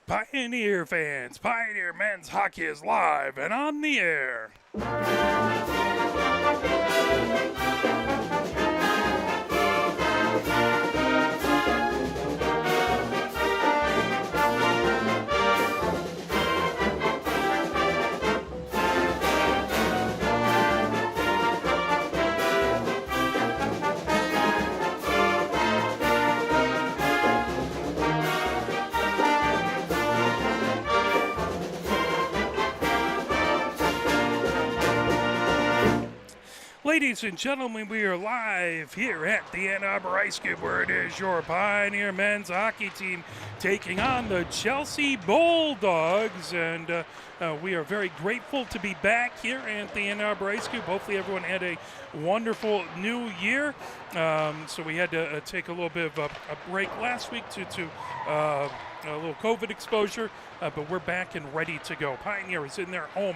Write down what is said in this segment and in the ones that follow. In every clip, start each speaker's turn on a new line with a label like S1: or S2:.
S1: Pioneer fans, Pioneer men's hockey is live and on the air. Ladies and gentlemen, we are live here at the Ann Arbor Ice Cube, where it is your Pioneer men's hockey team taking on the Chelsea Bulldogs. And we are very grateful to be back here at the Ann Arbor Ice Cube. Hopefully everyone had a wonderful new year. So we had to take a little bit of a break last week to a little COVID exposure, but we're back and ready to go. Pioneer is in their home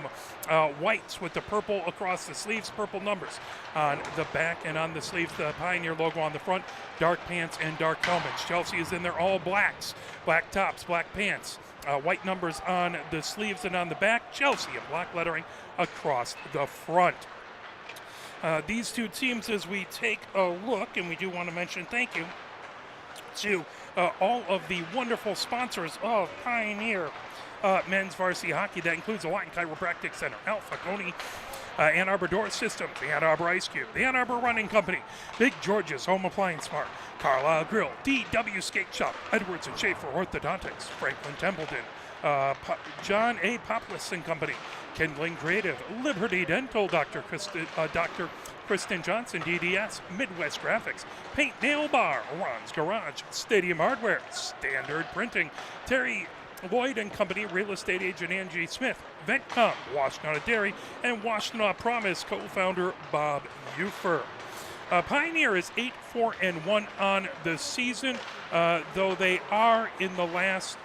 S1: whites with the purple across the sleeves, purple numbers on the back and on the sleeves, the Pioneer logo on the front, dark pants and dark helmets. Chelsea is in their all blacks, black tops, black pants, white numbers on the sleeves and on the back. Chelsea in black lettering across the front. These two teams, as we take a look, and we do want to mention thank you to all of the wonderful sponsors of Pioneer men's varsity hockey. That includes the Lawton Chiropractic Center, Alpha Coney, Ann Arbor Door Systems, the Ann Arbor Ice Cube, the Ann Arbor Running Company, Big George's Home Appliance Mart, Carlisle Grill, DW Skate Shop, Edwards and Schaefer Orthodontics, Franklin Templeton, John A. Poplis and Company, Kindling Creative, Liberty Dental, Dr. Kristen Johnson, DDS, Midwest Graphics, Paint Nail Bar, Ron's Garage, Stadium Hardware, Standard Printing, Terry Lloyd and Company, Real Estate Agent Angie Smith, Ventcom, Washtenaw Dairy, and Washtenaw Promise co-founder Bob Ufer. Pioneer is 8-4-1 on the season, though they are in the last,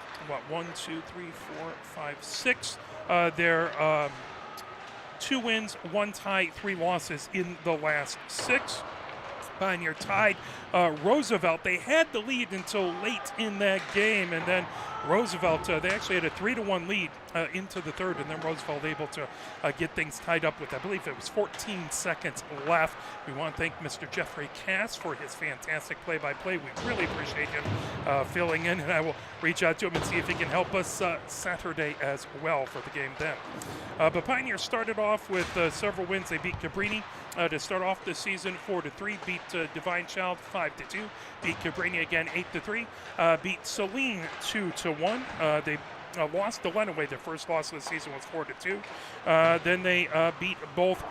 S1: 6. They're 2 wins, 1 tie, 3 losses in the last 6. Pioneer tied Roosevelt. They had the lead until late in that game, and then Roosevelt, they actually had a 3-1 lead into the third, and then Roosevelt able to get things tied up with, I believe it was 14 seconds left. We want to thank Mr. Jeffrey Cass for his fantastic play-by-play. We really appreciate him filling in, and I will reach out to him and see if he can help us Saturday as well for the game then. But Pioneer started off with several wins. They beat Cabrini to start off the season 4-3, beat Divine Child 5-2, beat Cabrini again 8-3, beat Celine 2-1. They lost to Lenawee. Their first loss of the season was 4-2. Then they beat both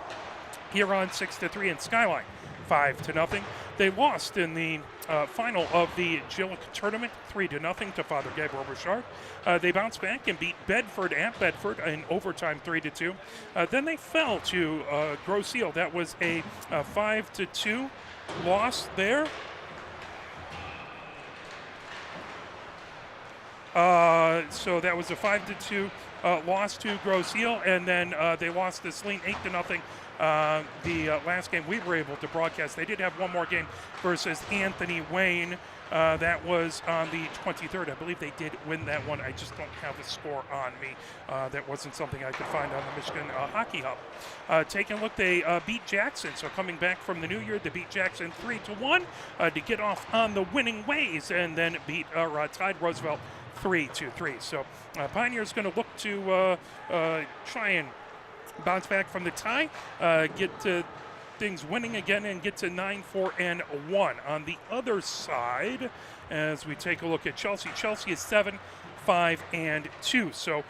S1: Huron 6-3 and Skyline 5-0. They lost in the final of the Gillick tournament 3-0 to Father Gabriel Richard. They bounced back and beat Bedford at Bedford in overtime 3-2. Then they fell to Grosse Ile. That was a 5-2 loss there. So that was a 5-2 loss to Grosse Ile, and then they lost to Celine 8-0. The last game we were able to broadcast, they did have one more game versus Anthony Wayne. That was on the 23rd. I believe they did win that one. I just don't have a score on me. That wasn't something I could find on the Michigan Hockey Hub. Taking a look, they beat Jackson. So coming back from the new year, they beat Jackson 3-1 to get off on the winning ways, and then beat tied Roosevelt 3-3. So Pioneer's going to look to try and bounce back from the tie, get to things winning again, and get to 9-4-1. On the other side, as we take a look at Chelsea, Chelsea is 7-5-2. So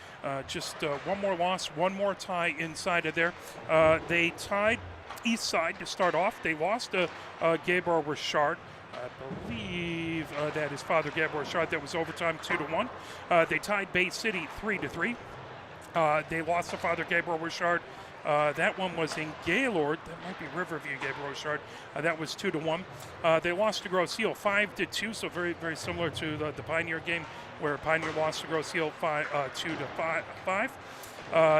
S1: just one more loss, one more tie inside of there. They tied East Side to start off. They lost to Gabriel Richard. I believe that is Father Gabriel Richard. That was overtime 2-1. They tied Bay City 3-3. They lost to Father Gabriel Richard. That one was in Gaylord. That might be Riverview Gabriel Richard. That was 2-1. They lost to Grosse Ile 5-2, so very, very similar to the Pioneer game, where Pioneer lost to Grosse Ile 2-5.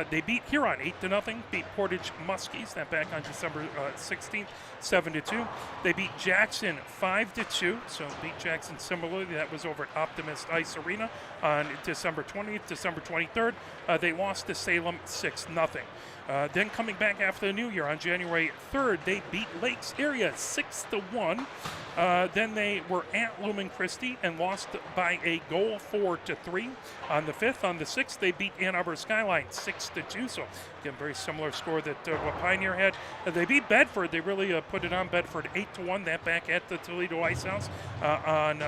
S1: They beat Huron 8-0. Beat Portage Muskies, that back on December 16th, 7-2. They beat Jackson 5-2. So beat Jackson similarly. That was over at Optimist Ice Arena on December 20th, December 23rd. They lost to Salem 6-0. Then coming back after the New Year on January 3rd, they beat Lakes Area 6-1. Then they were at Lumen Christi and lost by a goal 4-3 on the 5th. On the 6th, they beat Ann Arbor Skyline 6-2. So again, very similar score that what Pioneer had. They beat Bedford. They really put it on Bedford 8-1. That back at the Toledo Ice House on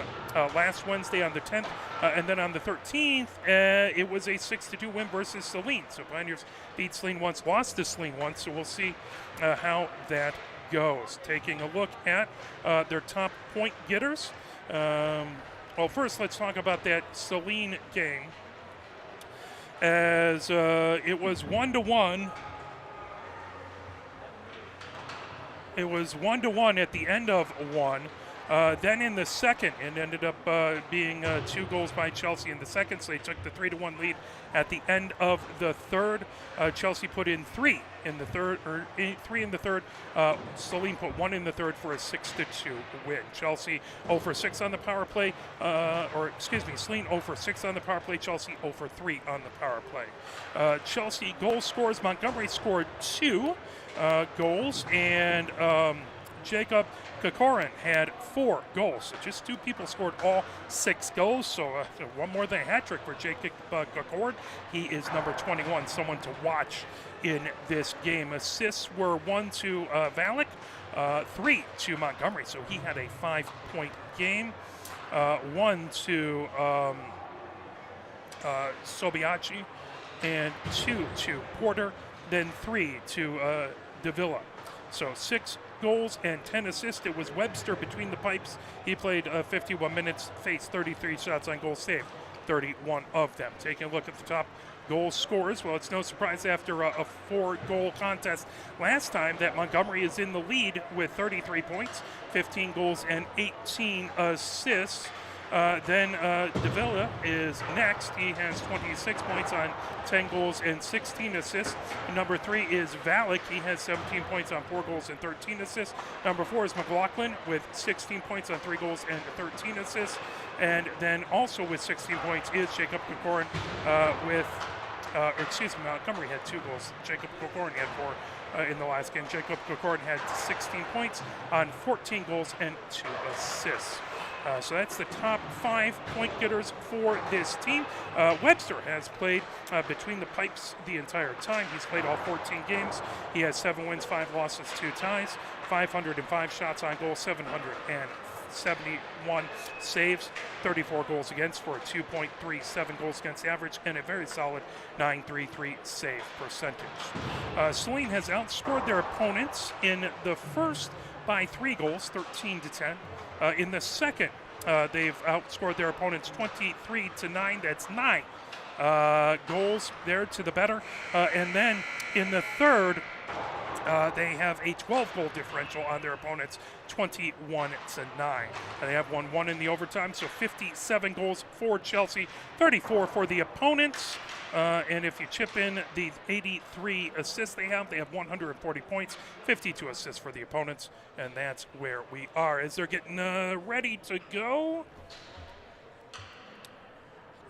S1: last Wednesday on the 10th. And then on the 13th, it was a 6-2 win versus Saline. So Pioneers beat Saline once, lost to Saline once. So we'll see how that goes. Taking a look at their top point getters. Well, first let's talk about that Saline game, as it was 1-1. It was 1-1 at the end of one. Then in the second, it ended up being 2 goals by Chelsea in the second, so they took the 3-1 lead at the end of the third. Chelsea put in 3 in the third, or 3 in the third. Saline put 1 in the third for a 6-2 win. Chelsea 0 for 6 on the power play, Saline 0 for 6 on the power play. Chelsea 0 for 3 on the power play. Chelsea goal scores. Montgomery scored 2 goals, and Jacob Kokorin had 4 goals. So just 2 people scored all 6 goals. So one more than a hat trick for Jacob Kokorin. He is number 21, someone to watch in this game. Assists were 1 to Valak, 3 to Montgomery. So he had a 5-point game. 1 to Sobiachi, and 2 to Porter, then 3 to Davila. So 6 goals and 10 assists. It was Webster between the pipes. He played 51 minutes, faced 33 shots on goal, saved 31 of them. Taking a look at the top goal scorers, well, it's no surprise after a 4-goal contest last time that Montgomery is in the lead with 33 points, 15 goals and 18 assists. Then Davila is next. He has 26 points on 10 goals and 16 assists. Number 3 is Valak. He has 17 points on 4 goals and 13 assists. Number 4 is McLaughlin with 16 points on 3 goals and 13 assists. And then also with 16 points is Jacob Kokorin Montgomery had 2 goals. Jacob Kokorin had 4 in the last game. Jacob Kokorin had 16 points on 14 goals and 2 assists. So that's the top 5 point getters for this team. Webster has played between the pipes the entire time. He's played all 14 games. He has 7 wins, 5 losses, 2 ties, 505 shots on goal, 771 saves, 34 goals against for a 2.37 goals against average, and a very solid 9.33 save percentage. Saline has outscored their opponents in the first by 3 goals, 13-10. In the second, they've outscored their opponents 23-9. That's 9 goals there to the better. And then in the third, they have a 12-goal differential on their opponents, 21-9. They have won 1 in the overtime, so 57 goals for Chelsea, 34 for the opponents. And if you chip in the 83 assists they have 140 points, 52 assists for the opponents, and that's where we are as they're getting ready to go.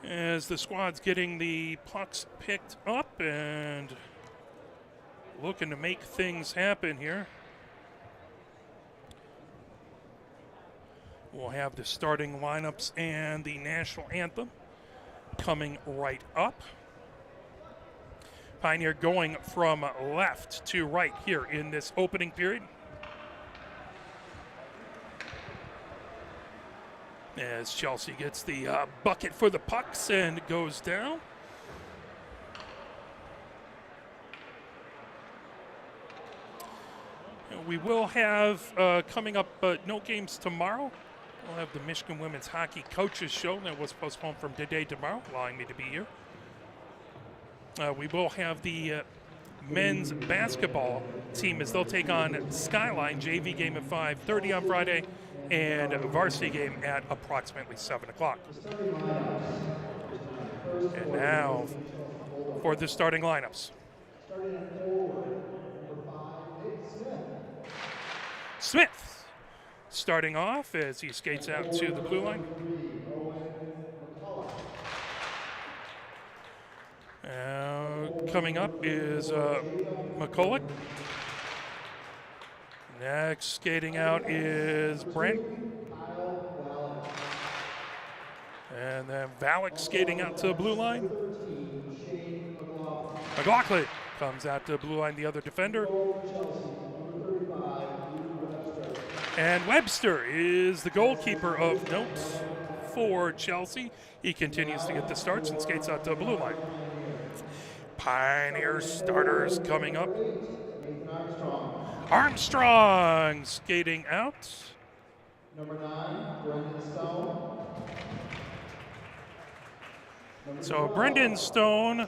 S1: As the squad's getting the pucks picked up and looking to make things happen here. We'll have the starting lineups and the national anthem coming right up. Pioneer going from left to right here in this opening period. As Chelsea gets the bucket for the pucks and goes down. We will have coming up no games tomorrow. We'll have the Michigan Women's Hockey Coaches Show that was postponed from today to tomorrow, allowing me to be here. We will have the men's basketball team as they'll take on Skyline, JV game at 5:30 on Friday, and varsity game at approximately 7 o'clock. And now for the starting lineups.
S2: Starting at forward, number 5, Nick Smith.
S1: Smith starting off as he skates out to the blue line.
S2: Number 3, Owen McCullough.
S1: Coming up is McCulloch. Next skating out is Brent.
S2: Kyle Valek.
S1: And then Valek skating out to the blue line.
S2: 13, Shane McLaughlin.
S1: McLaughlin comes out to the blue line, the other defender.
S2: Goal for Chelsea, number 35, Luke Webster.
S1: And Webster is the goalkeeper of note for Chelsea. He continues to get the starts and skates out to the blue line. Pioneer starters coming up.
S2: Nathan Armstrong.
S1: Armstrong skating out.
S2: Number 9, Brendan Stone.
S1: So Brendan Stone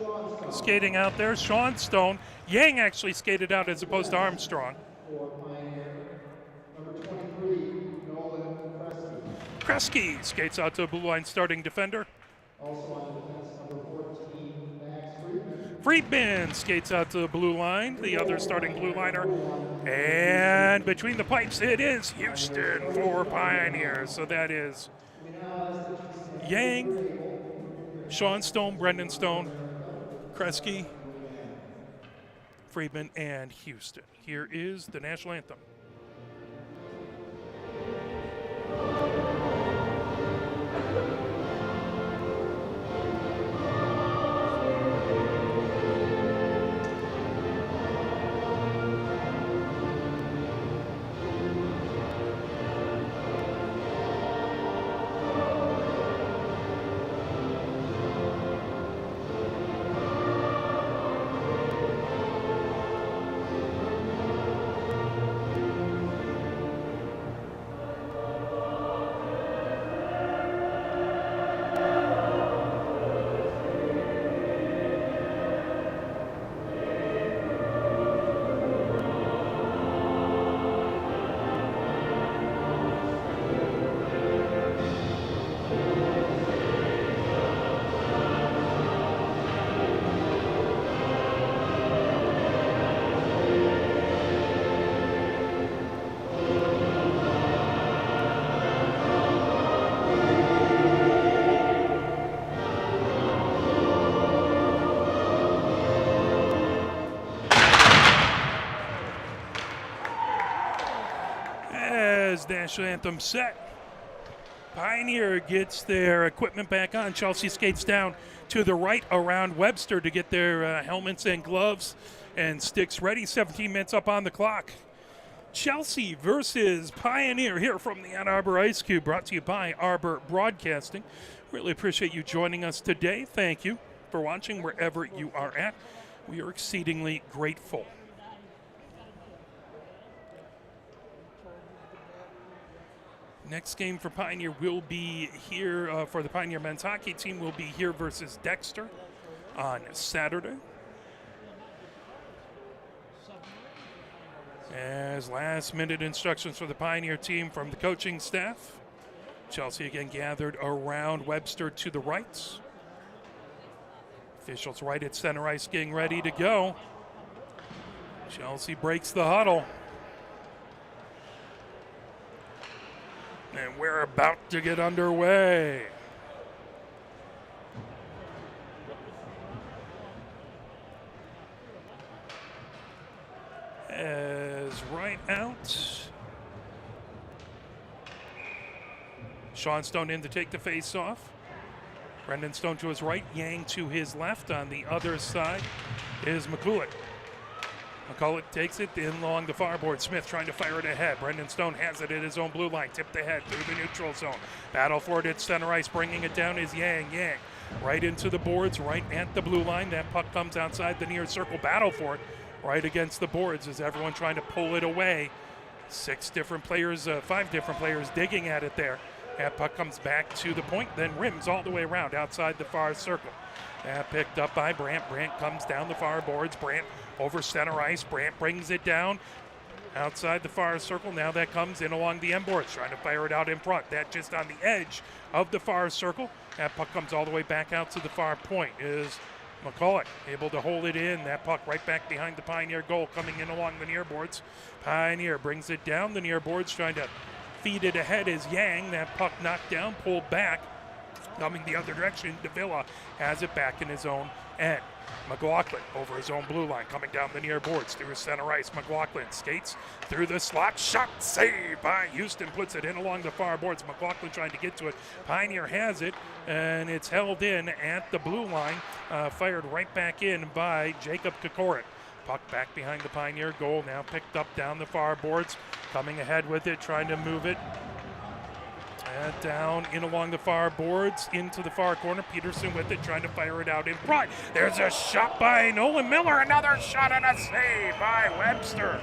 S1: skating out there. Sean Stone. Yang actually skated out as opposed to Armstrong.
S2: For Pioneer. Number 23, Nolan Kresge.
S1: Kresge skates out to the blue line, starting defender.
S2: Also on defense, number 14, Max Friedman.
S1: Friedman skates out to the blue line, the other starting blue liner. And between the pipes, it is Houston for Pioneers. So that is Yang, Sean Stone, Brendan Stone, Kresge, Friedman, and Houston. Here is the national anthem. National anthem set. Pioneer gets their equipment back on. Chelsea skates down to the right around Webster to get their helmets and gloves and sticks ready. 17 minutes up on the clock. Chelsea versus Pioneer here from the Ann Arbor Ice Cube, brought to you by Arbor Broadcasting. Really appreciate you joining us today. Thank you for watching wherever you are at. We are exceedingly grateful. Next game for Pioneer will be here, for the Pioneer men's hockey team, will be here versus Dexter on Saturday. As last-minute instructions for the Pioneer team from the coaching staff. Chelsea again gathered around Webster to the right. Officials right at center ice getting ready to go. Chelsea breaks the huddle. And we're about to get underway. As right out. Sean Stone in to take the face off. Brendan Stone to his right, Yang to his left. On the other side is McCulloch. McCulloch takes it in along the far board. Smith trying to fire it ahead. Brendan Stone has it at his own blue line. Tipped ahead through the neutral zone. Battle for it at center ice. Bringing it down is Yang. Yang right into the boards, right at the blue line. That puck comes outside the near circle. Battle for it right against the boards as everyone trying to pull it away. 5 different players digging at it there. That puck comes back to the point, then rims all the way around outside the far circle. That picked up by Brandt. Brandt comes down the far boards. Brandt over center ice. Brandt brings it down outside the far circle. Now that comes in along the end boards, trying to fire it out in front. That just on the edge of the far circle. That puck comes all the way back out to the far point. Is McCulloch able to hold it in. That puck right back behind the Pioneer goal, coming in along the near boards. Pioneer brings it down the near boards, trying to feed it ahead as Yang. That puck knocked down, pulled back, coming the other direction. Davila has it back in his own end. McLaughlin over his own blue line, coming down the near boards through his center ice. McLaughlin skates through the slot, shot saved by Houston, puts it in along the far boards. McLaughlin trying to get to it. Pioneer has it, and it's held in at the blue line, fired right back in by Jacob Kokorin. Puck back behind the Pioneer goal, now picked up down the far boards, coming ahead with it, trying to move it. And down in along the far boards, into the far corner. Peterson with it, trying to fire it out in front. There's a shot by Nolan Miller, another shot and a save by Webster.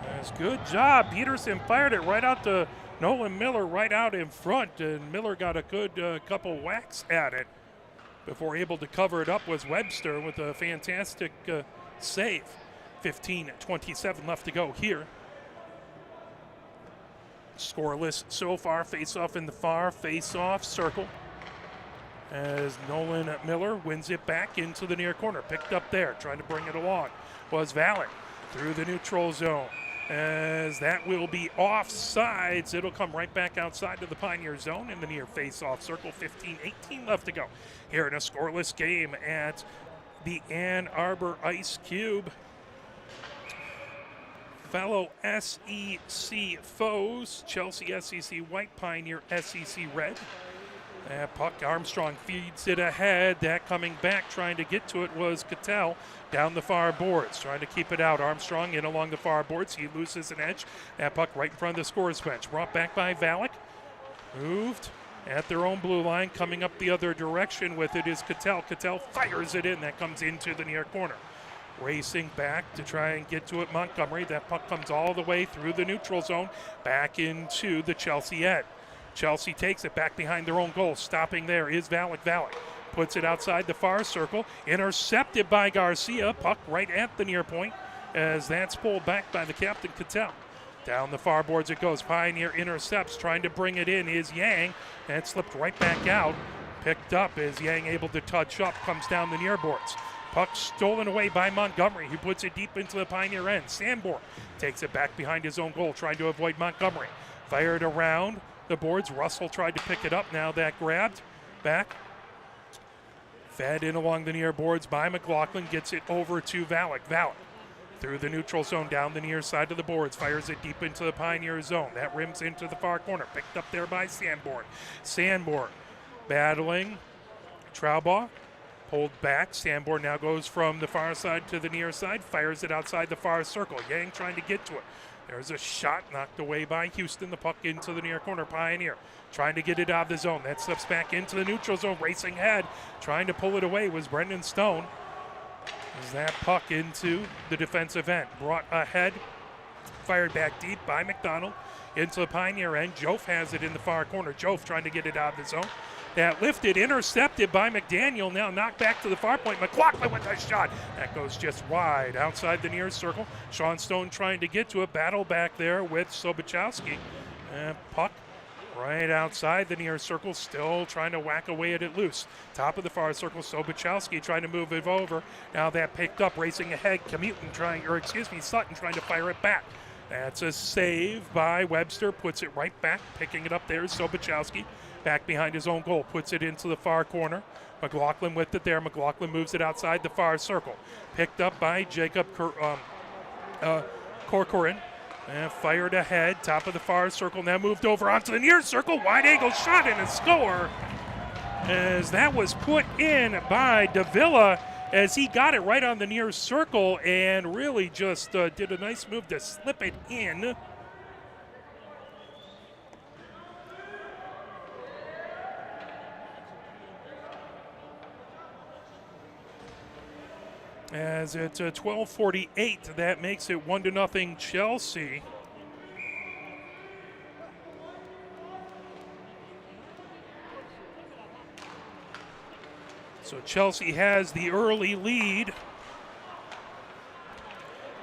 S1: That's good job. Peterson fired it right out to Nolan Miller, right out in front, and Miller got a good couple whacks at it before able to cover it up was Webster with a fantastic save. 15:27 left to go here. Scoreless so far. Face-off in the far face-off circle as Nolan Miller wins it back into the near corner. Picked up there, trying to bring it along was Valek through the neutral zone. As that will be offsides, it'll come right back outside to the Pioneer zone in the near face-off circle. 15:18 left to go here in a scoreless game at the Ann Arbor Ice Cube. Fellow SEC foes, Chelsea SEC white, Pioneer SEC red. Puck, Armstrong feeds it ahead. That coming back, trying to get to it was Cattell down the far boards, trying to keep it out. Armstrong in along the far boards. He loses an edge. That puck right in front of the scorer's bench. Brought back by Valek. Moved at their own blue line. Coming up the other direction with it is Cattell. Cattell fires it in. That comes into the near corner. Racing back to try and get to it, Montgomery. That puck comes all the way through the neutral zone, back into the Chelsea end. Chelsea takes it back behind their own goal. Stopping there is Valek. Valek puts it outside the far circle. Intercepted by Garcia. Puck right at the near point as that's pulled back by the captain, Cattell. Down the far boards it goes. Pioneer intercepts, trying to bring it in is Yang. That slipped right back out. Picked up as Yang able to touch up, comes down the near boards. Puck stolen away by Montgomery. He puts it deep into the Pioneer end. Sanborn takes it back behind his own goal, trying to avoid Montgomery. Fired around the boards. Russell tried to pick it up. Now that grabbed back. Fed in along the near boards by McLaughlin. Gets it over to Valek. Valek through the neutral zone, down the near side of the boards. Fires it deep into the Pioneer zone. That rims into the far corner. Picked up there by Sanborn. Sanborn battling Traubaugh. Pulled back. Sanborn now goes from the far side to the near side. Fires it outside the far circle. Yang trying to get to it. There's a shot knocked away by Houston. The puck into the near corner. Pioneer trying to get it out of the zone. That slips back into the neutral zone. Racing ahead. Trying to pull it away was Brendan Stone. As that puck into the defensive end. Brought ahead. Fired back deep by McDonald. Into the Pioneer end. Jof has it in the far corner. Jof trying to get it out of the zone. That lifted, intercepted by McDaniel. Now knocked back to the far point. McLaughlin with a shot. That goes just wide outside the near circle. Sean Stone trying to get to it. Battle back there with Sobachowski. And puck right outside the near circle. Still trying to whack away at it loose. Top of the far circle. Sobachowski trying to move it over. Now that picked up, racing ahead. Sutton trying to fire it back. That's a save by Webster. Puts it right back. Picking it up there is Sobachowski. Back behind his own goal, puts it into the far corner. McLaughlin with it there. McLaughlin moves it outside the far circle. Picked up by Jacob Corcoran. And fired ahead, top of the far circle. Now moved over onto the near circle. Wide angle shot and a score. As that was put in by Davila as he got it right on the near circle and really just did a nice move to slip it in. As it's 12:48, that makes it 1-0 Chelsea. So Chelsea has the early lead.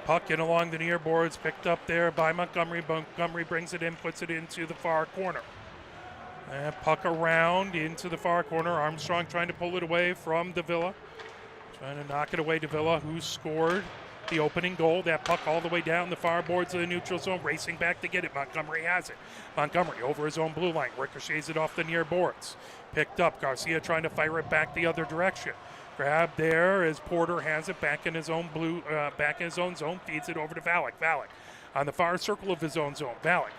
S1: Puck in along the near boards, picked up there by Montgomery. Montgomery brings it in, puts it into the far corner. Puck around into the far corner. Armstrong trying to pull it away from Davila. Trying to knock it away, Davila, who scored the opening goal. That puck all the way down the far boards of the neutral zone, racing back to get it. Montgomery has it. Montgomery over his own blue line, ricochets it off the near boards. Picked up, Garcia trying to fire it back the other direction. Grab there as Porter has it back in his own back in his own zone, feeds it over to Valak. Valak on the far circle of his own zone. Valak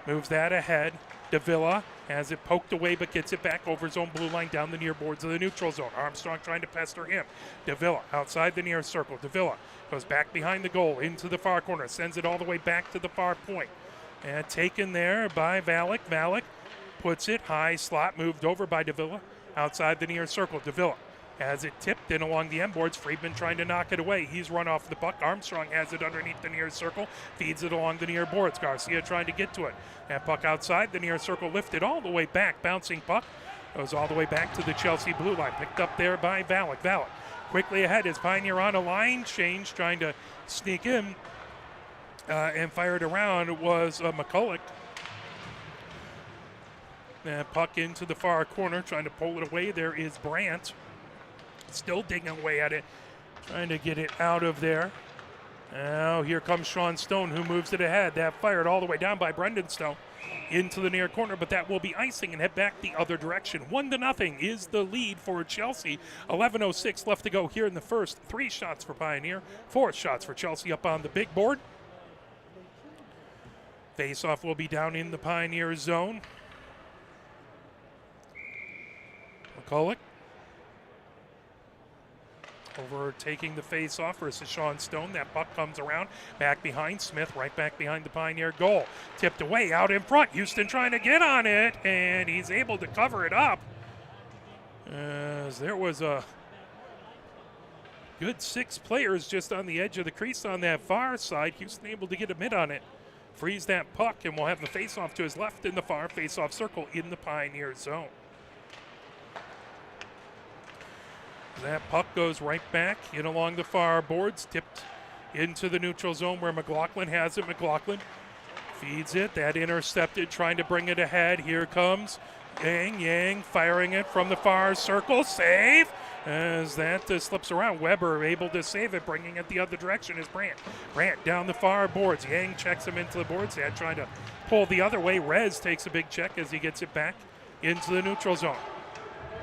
S1: moves that ahead. Davila has it poked away but gets it back over his own blue line down the near boards of the neutral zone. Armstrong trying to pester him. Davila outside the near circle. Davila goes back behind the goal into the far corner. Sends it all the way back to the far point. And taken there by Valak. Valak puts it high slot, moved over by Davila outside the near circle. Davila has it tipped in along the end boards. Friedman trying to knock it away. He's run off the puck. Armstrong has it underneath the near circle. Feeds it along the near boards. Garcia trying to get to it. That puck outside the near circle, lifted all the way back. Bouncing puck goes all the way back to the Chelsea blue line. Picked up there by Valak. Valak quickly ahead as Pioneer on a line change, trying to sneak in and fired around. It was McCulloch. That puck into the far corner, trying to pull it away. There is Brandt. Still digging away at it, trying to get it out of there. Now here comes Sean Stone, who moves it ahead. That fired all the way down by Brendan Stone into the near corner, but that will be icing and head back the other direction. 1-0 is the lead for Chelsea. 11:06 left to go here in the first. 3 shots for Pioneer, 4 shots for Chelsea up on the big board. Face-off will be down in the Pioneer zone. McCulloch over taking the face off versus Sean Stone. That puck comes around, back behind Smith, right back behind the Pioneer goal. Tipped away, out in front. Houston trying to get on it, and he's able to cover it up. As there was a good 6 players just on the edge of the crease on that far side. Houston able to get a mid on it. Frees that puck, and we'll have the face-off to his left in the far face-off circle in the Pioneer zone. That puck goes right back in along the far boards, tipped into the neutral zone where McLaughlin has it. McLaughlin feeds it. That intercepted, trying to bring it ahead. Here comes Yang firing it from the far circle. Save as that slips around. Weber able to save it, bringing it the other direction is Brandt. Brandt down the far boards. Yang checks him into the boards. That trying to pull the other way. Rez takes a big check as he gets it back into the neutral zone.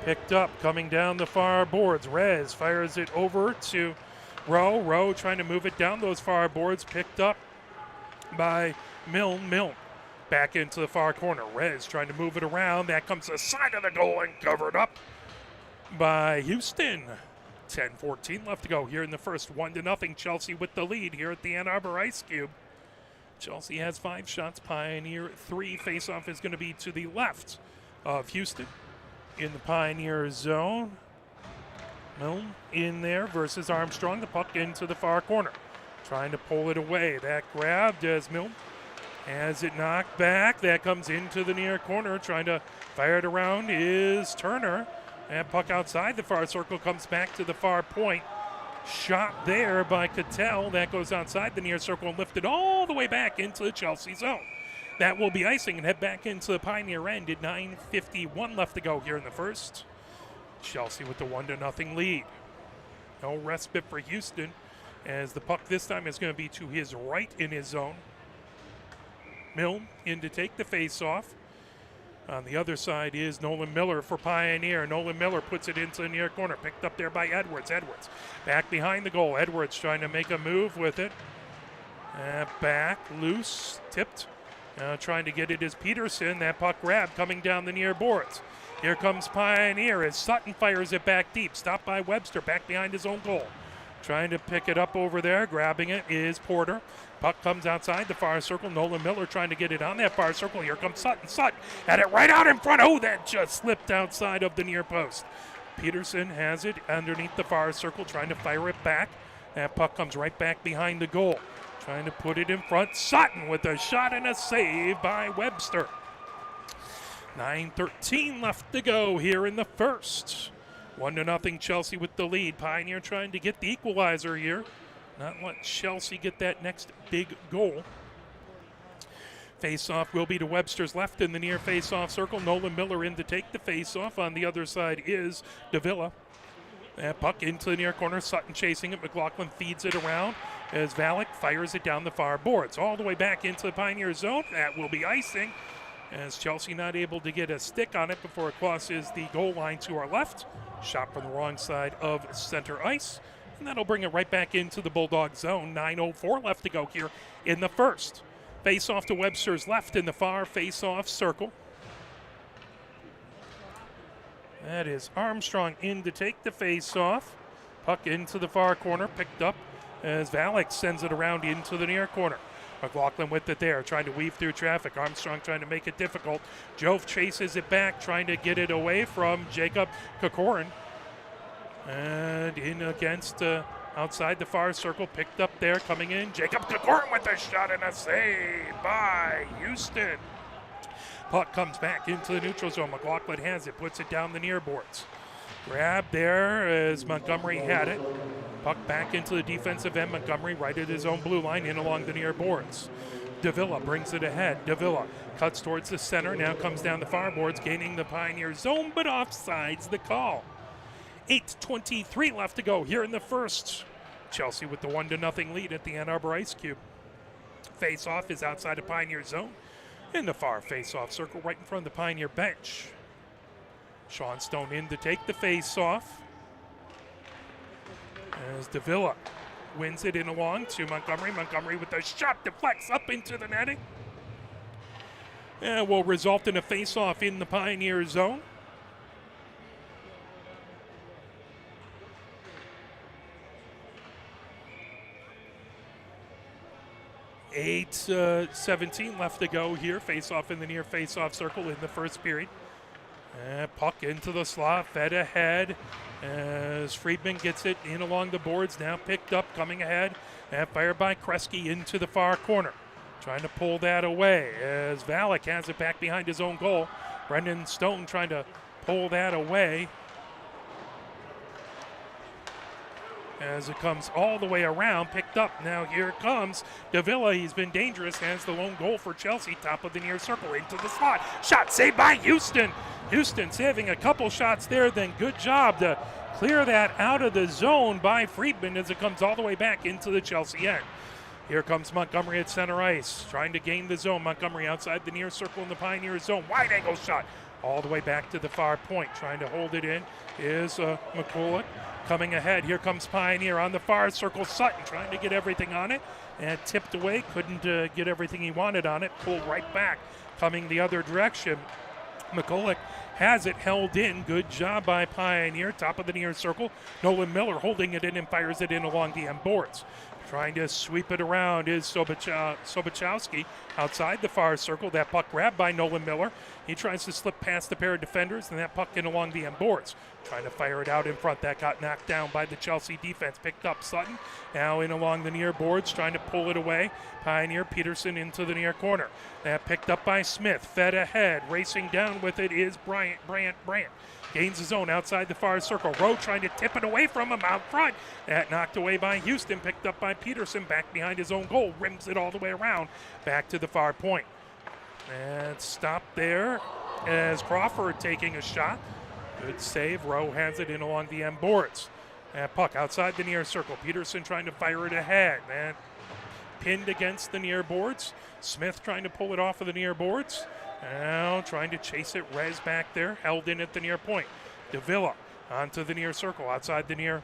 S1: Picked up, coming down the far boards. Rez fires it over to Rowe. Rowe trying to move it down those far boards. Picked up by Milne. Milne back into the far corner. Rez trying to move it around. That comes to the side of the goal and covered up by Houston. 10-14 left to go here in the first. 1-0 Chelsea with the lead here at the Ann Arbor Ice Cube. Chelsea has 5 shots. Pioneer 3. Face-off is going to be to the left of Houston. In the Pioneer zone. Milne in there versus Armstrong. The puck into the far corner. Trying to pull it away. That grabbed as Milne has it knocked back. That comes into the near corner. Trying to fire it around is Turner. And puck outside the far circle comes back to the far point. Shot there by Cattell. That goes outside the near circle and lifted all the way back into the Chelsea zone. That will be icing and head back into the Pioneer end at 9:51 left to go here in the first. Chelsea with the 1-0 lead. No respite for Houston as the puck this time is going to be to his right in his zone. Milne in to take the face-off. On the other side is Nolan Miller for Pioneer. Nolan Miller puts it into the near corner. Picked up there by Edwards. Edwards back behind the goal. Edwards trying to make a move with it. Back, loose, tipped. Trying to get it is Peterson. That puck grab coming down the near boards. Here comes Pioneer as Sutton fires it back deep. Stopped by Webster back behind his own goal. Trying to pick it up over there. Grabbing it is Porter. Puck comes outside the far circle. Nolan Miller trying to get it on that far circle. Here comes Sutton. Sutton had it right out in front. Oh, that just slipped outside of the near post. Peterson has it underneath the far circle, trying to fire it back. That puck comes right back behind the goal. Trying to put it in front. Sutton with a shot and a save by Webster. 9:13 left to go here in the first. 1-0 Chelsea with the lead. Pioneer trying to get the equalizer here. Not let Chelsea get that next big goal. Face-off will be to Webster's left in the near face-off circle. Nolan Miller in to take the face-off. On the other side is Davila. That puck into the near corner. Sutton chasing it. McLaughlin feeds it around as Valek fires it down the far boards. All the way back into the Pioneer zone. That will be icing as Chelsea not able to get a stick on it before it crosses the goal line to our left. Shot from the wrong side of center ice. And that'll bring it right back into the Bulldog zone. 9:04 left to go here in the first. Face-off to Webster's left in the far face-off circle. That is Armstrong in to take the face-off. Puck into the far corner, picked up as Valek sends it around into the near corner. McLaughlin with it there, trying to weave through traffic. Armstrong trying to make it difficult. Jove chases it back, trying to get it away from Jacob Kokorin. And in against outside the far circle, picked up there, coming in. Jacob Kokorin with a shot and a save by Houston. Puck comes back into the neutral zone. McLaughlin has it, puts it down the near boards. Grab there as Montgomery had it. Puck back into the defensive end. Montgomery right at his own blue line in along the near boards. Davila brings it ahead. Davila cuts towards the center, now comes down the far boards, gaining the Pioneer zone, but offsides the call. 8:23 left to go here in the first. Chelsea with the 1-0 lead at the Ann Arbor Ice Cube. Face-off is outside the Pioneer zone in the far face-off circle right in front of the Pioneer bench. Sean Stone in to take the face-off as Davila wins it in along to Montgomery. Montgomery with a shot, deflects up into the netting. And will result in a face-off in the Pioneer zone. Eight 17 left to go here. Face-off in the near face-off circle in the first period. And puck into the slot, fed ahead as Friedman gets it in along the boards. Now picked up, coming ahead, and fired by Kresge into the far corner. Trying to pull that away as Valek has it back behind his own goal. Brendan Stone trying to pull that away as it comes all the way around, picked up. Now here comes Davila. He's been dangerous, has the lone goal for Chelsea, top of the near circle, into the slot. Shot saved by Houston. Houston saving a couple shots there, then good job to clear that out of the zone by Friedman as it comes all the way back into the Chelsea end. Here comes Montgomery at center ice, trying to gain the zone. Montgomery outside the near circle in the Pioneer zone. Wide angle shot all the way back to the far point. Trying to hold it in is McCulloch. Coming ahead, here comes Pioneer on the far circle. Sutton trying to get everything on it and tipped away. Couldn't get everything he wanted on it. Pulled right back, coming the other direction. McCulloch has it held in. Good job by Pioneer. Top of the near circle. Nolan Miller holding it in and fires it in along the end boards. Trying to sweep it around is Sobachowski outside the far circle. That puck grabbed by Nolan Miller. He tries to slip past the pair of defenders, and that puck in along the end boards. Trying to fire it out in front. That got knocked down by the Chelsea defense. Picked up Sutton. Now in along the near boards, trying to pull it away. Pioneer Peterson into the near corner. That picked up by Smith. Fed ahead. Racing down with it is Bryant. Gains his own outside the far circle. Rowe trying to tip it away from him out front. That knocked away by Houston. Picked up by Peterson back behind his own goal. Rims it all the way around back to the far point. And stopped there as Crawford taking a shot. Good save. Rowe has it in along the end boards. That puck outside the near circle. Peterson trying to fire it ahead. And pinned against the near boards. Smith trying to pull it off of the near boards. Now trying to chase it. Rez back there. Held in at the near point. Davila onto the near circle. Outside the near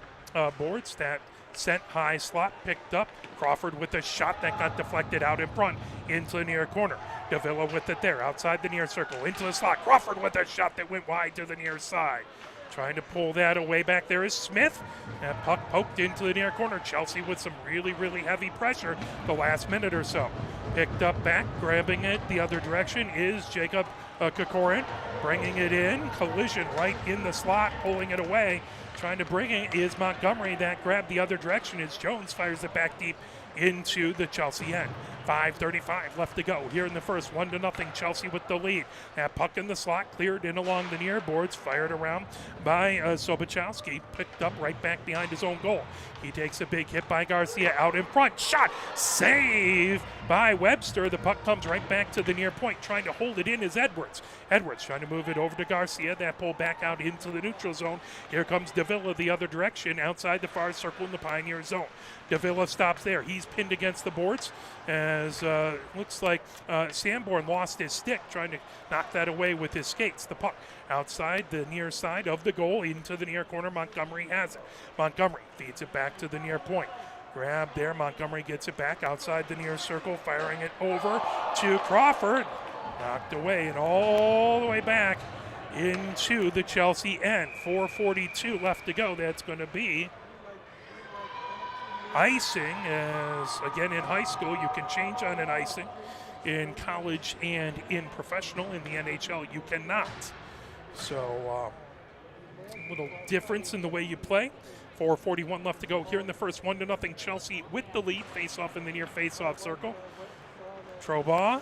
S1: boards. That sent high slot. Picked up. Crawford with a shot that got deflected out in front into the near corner. Davila with it there. Outside the near circle. Into the slot. Crawford with a shot that went wide to the near side. Trying to pull that away back there is Smith. That puck poked into the near corner. Chelsea with some really, really heavy pressure the last minute or so. Picked up back, grabbing it the other direction is Jacob Kokorin. Bringing it in. Collision right in the slot, pulling it away. Trying to bring it is Montgomery. That grab the other direction is Jones. Fires it back deep into the Chelsea end. 5:35 left to go here in the first. 1-0 Chelsea with the lead. That puck in the slot, cleared in along the near boards, fired around by Sobachowski, picked up right back behind his own goal. He takes a big hit by Garcia out in front. Shot, save by Webster. The puck comes right back to the near point. Trying to hold it in is Edwards. Edwards trying to move it over to Garcia. That pull back out into the neutral zone. Here comes Davila the other direction outside the far circle in the Pioneer zone. Davila stops there. He's pinned against the boards as looks like Sanborn lost his stick trying to knock that away with his skates. The puck outside the near side of the goal into the near corner. Montgomery has it. Montgomery feeds it back to the near point. Grab there. Montgomery gets it back outside the near circle, firing it over to Crawford. Knocked away and all the way back into the Chelsea end. 4:42 left to go. That's going to be icing, as again in high school you can change on an icing. In college and in professional, in the NHL, you cannot. So a little difference in the way you play. 4:41 left to go here in the first. 1-0 Chelsea with the lead. Face off in the near face-off circle. Troba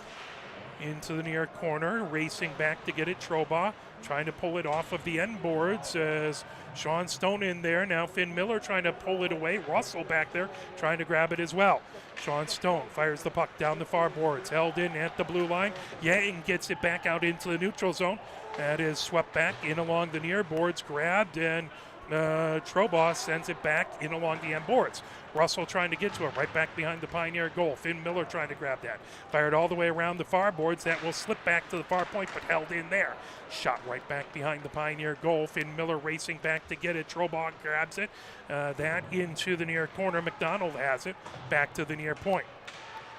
S1: into the near corner, racing back to get it. Troba trying to pull it off of the end boards as Sean Stone in there. Now Finn Miller trying to pull it away. Russell back there trying to grab it as well. Sean Stone fires the puck down the far boards, held in at the blue line. Yang gets it back out into the neutral zone. That is swept back in along the near boards, grabbed, and Troba sends it back in along the end boards. Russell trying to get to it right back behind the Pioneer goal. Finn Miller trying to grab that. Fired all the way around the far boards. That will slip back to the far point, but held in there. Shot right back behind the Pioneer goal. Finn Miller racing back to get it. Troba grabs it. That into the near corner. McDonald has it. Back to the near point.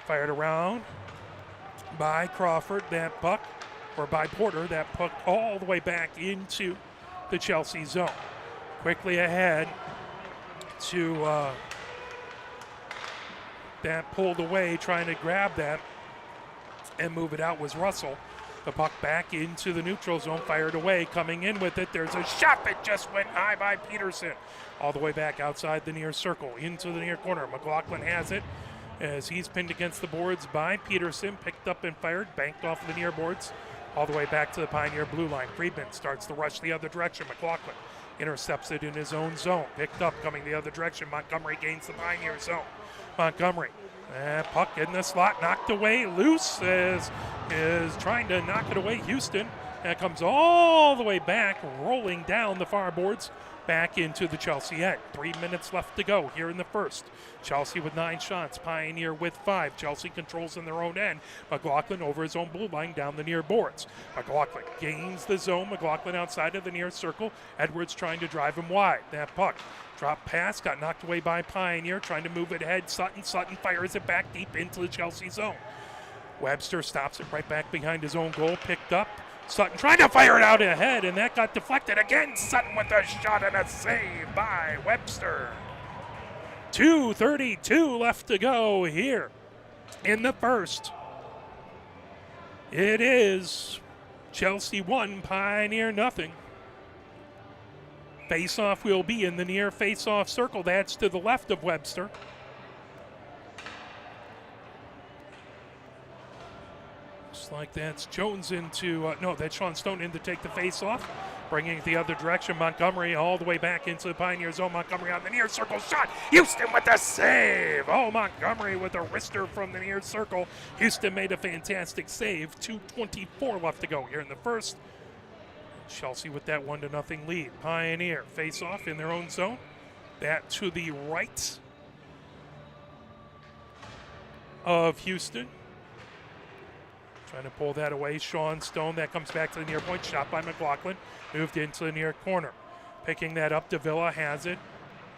S1: Fired around by Crawford. That puck, or by Porter. That puck all the way back into the Chelsea zone. Quickly ahead to that pulled away, trying to grab that and move it out was Russell. The puck back into the neutral zone, fired away, coming in with it. There's a shot that just went high by Peterson. All the way back outside the near circle, into the near corner. McLaughlin has it as he's pinned against the boards by Peterson. Picked up and fired, banked off of the near boards. All the way back to the Pioneer blue line. Friedman starts to rush the other direction. McLaughlin intercepts it in his own zone. Picked up, coming the other direction. Montgomery gains the Pioneer zone. Montgomery, puck in the slot, knocked away, loose, is trying to knock it away. Houston, that comes all the way back, rolling down the far boards, back into the Chelsea end. 3 minutes left to go here in the first. Chelsea with 9 shots, Pioneer with 5. Chelsea controls in their own end. McLaughlin over his own blue line down the near boards. McLaughlin gains the zone. McLaughlin outside of the near circle. Edwards trying to drive him wide. That puck drop pass, got knocked away by Pioneer, trying to move it ahead. Sutton fires it back deep into the Chelsea zone. Webster stops it right back behind his own goal, picked up. Sutton trying to fire it out ahead, and that got deflected again. Sutton with a shot and a save by Webster. 2:32 left to go here in the first. It is Chelsea 1, Pioneer nothing. Face-off will be in the near face-off circle. That's to the left of Webster. Looks like that's Jones into, that's Sean Stone in to take the face-off. Bringing it the other direction. Montgomery all the way back into the Pioneer zone. Montgomery on the near circle shot. Houston with the save. Oh, Montgomery with a wrister from the near circle. Houston made a fantastic save. 2:24 left to go here in the first. Chelsea with that 1-0 lead. Pioneer face off in their own zone. That to the right of Houston. Trying to pull that away. Sean Stone, that comes back to the near point. Shot by McLaughlin. Moved into the near corner. Picking that up, Davila has it.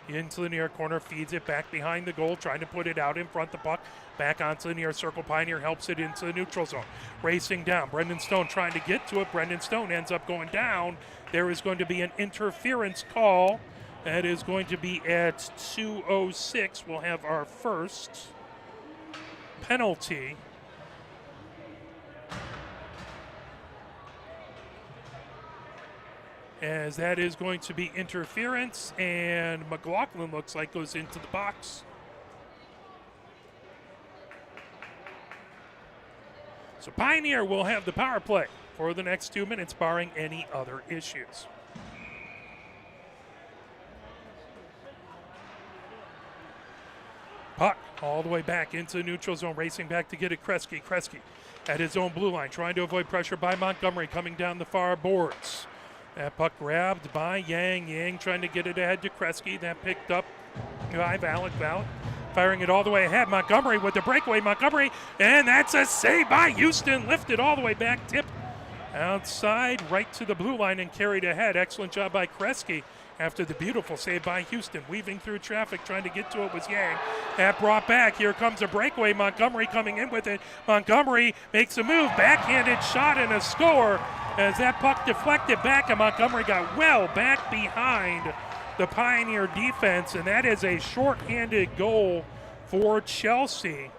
S1: Into the near corner, feeds it back behind the goal, trying to put it out in front the puck. Back onto the near circle. Pioneer helps it into the neutral zone. Racing down. Brendan Stone trying to get to it. Brendan Stone ends up going down. There is going to be an interference call. That is going to be at 2:06. We'll have our first penalty. As that is going to be interference, and McLaughlin looks like goes into the box. So Pioneer will have the power play for the next 2 minutes, barring any other issues. Puck all the way back into the neutral zone, racing back to get it. Kresge at his own blue line, trying to avoid pressure by Montgomery coming down the far boards. That puck grabbed by Yang. Yang trying to get it ahead to Kresge. That picked up by Valak. Firing it all the way ahead. Montgomery with the breakaway. Montgomery, and that's a save by Houston. Lifted all the way back, tipped outside, right to the blue line and carried ahead. Excellent job by Kresge after the beautiful save by Houston. Weaving through traffic, trying to get to it was Yang. That brought back. Here comes a breakaway. Montgomery coming in with it. Montgomery makes a move. Backhanded shot and a score as that puck deflected back, and Montgomery got well back behind the Pioneer defense, and that is a shorthanded goal for Chelsea.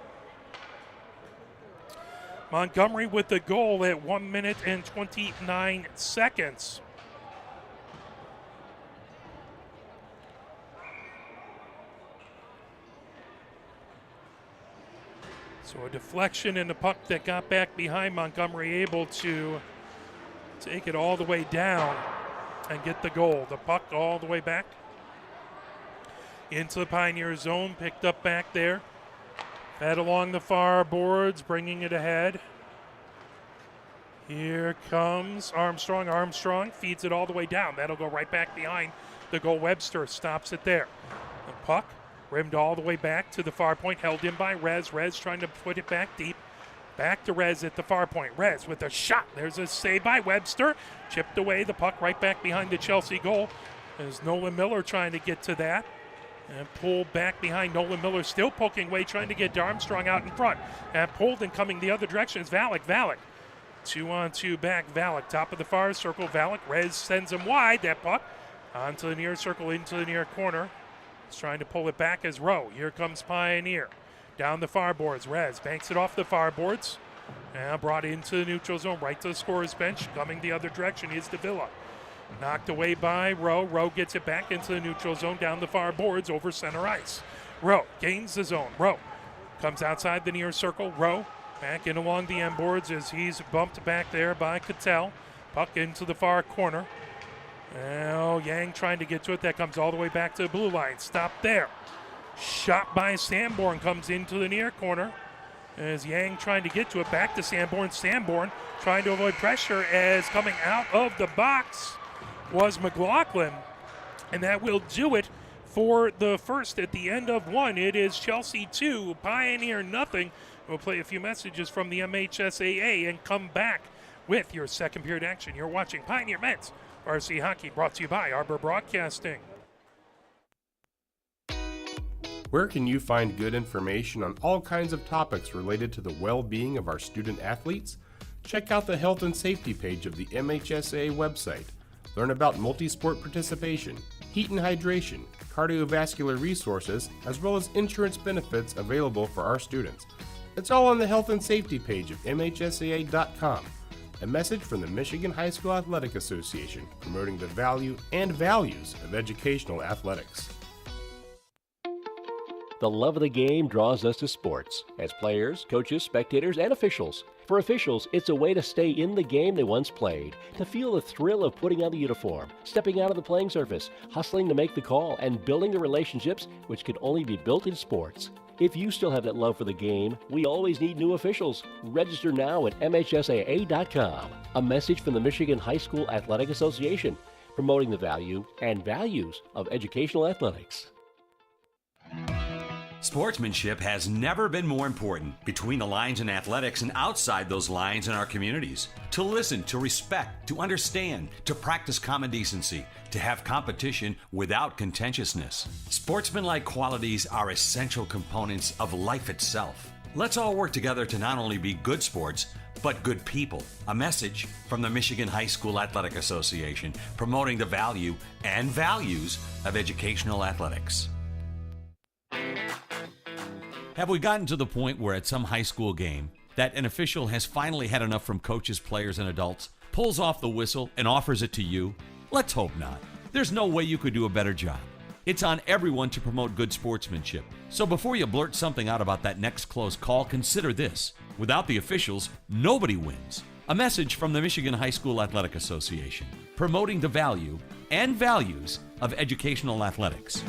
S1: Montgomery with the goal at 1 minute and 29 seconds. So a deflection and a puck that got back behind Montgomery, able to take it all the way down and get the goal. The puck all the way back into the Pioneer zone, picked up back there. Fed along the far boards, bringing it ahead. Here comes Armstrong. Armstrong feeds it all the way down. That'll go right back behind the goal. Webster stops it there. The puck rimmed all the way back to the far point, held in by Rez. Rez trying to put it back deep. Back to Rez at the far point. Rez with a shot. There's a save by Webster. Chipped away. The puck right back behind the Chelsea goal. There's Nolan Miller trying to get to that. And pulled back behind. Nolan Miller still poking away, trying to get Armstrong out in front. And pulled and coming the other direction is Valak. 2-on-2 back. Valak, top of the far circle. Valak, Rez sends him wide. That puck onto the near circle, into the near corner. He's trying to pull it back as Rowe. Here comes Pioneer. Down the far boards. Rez banks it off the far boards. Now brought into the neutral zone, right to the scorer's bench. Coming the other direction is Davila. Knocked away by Rowe. Rowe gets it back into the neutral zone, down the far boards, over center ice. Rowe gains the zone. Rowe comes outside the near circle. Rowe back in along the end boards as he's bumped back there by Cattell. Puck into the far corner. Now Yang trying to get to it. That comes all the way back to the blue line. Stop there. Shot by Sanborn comes into the near corner as Yang trying to get to it. Back to Sanborn. Sanborn trying to avoid pressure as coming out of the box was McLaughlin. And that will do it for the first at the end of one. It is Chelsea 2, Pioneer nothing. We'll play a few messages from the MHSAA and come back with your second period action. You're watching Pioneer Men's RC Hockey, brought to you by Arbor Broadcasting.
S3: Where can you find good information on all kinds of topics related to the well-being of our student athletes? Check out the health and safety page of the MHSAA website. Learn about multi-sport participation, heat and hydration, cardiovascular resources, as well as insurance benefits available for our students. It's all on the health and safety page of MHSAA.com. A message from the Michigan High School Athletic Association, promoting the value and values of educational athletics.
S4: The love of the game draws us to sports, as players, coaches, spectators, and officials. For officials, it's a way to stay in the game they once played, to feel the thrill of putting on the uniform, stepping out of the playing surface, hustling to make the call, and building the relationships which can only be built in sports. If you still have that love for the game, we always need new officials. Register now at MHSAA.com. A message from the Michigan High School Athletic Association, promoting the value and values of educational athletics.
S5: Sportsmanship has never been more important between the lines in athletics and outside those lines in our communities. To listen, to respect, to understand, to practice common decency, to have competition without contentiousness. Sportsmanlike qualities are essential components of life itself. Let's all work together to not only be good sports, but good people. A message from the Michigan High School Athletic Association, promoting the value and values of educational athletics. Have we gotten to the point where at some high school game that an official has finally had enough from coaches, players, and adults, pulls off the whistle, and offers it to you? Let's hope not. There's no way you could do a better job. It's on everyone to promote good sportsmanship. So before you blurt something out about that next close call, consider this. Without the officials, nobody wins. A message from the Michigan High School Athletic Association, promoting the value and values of educational athletics.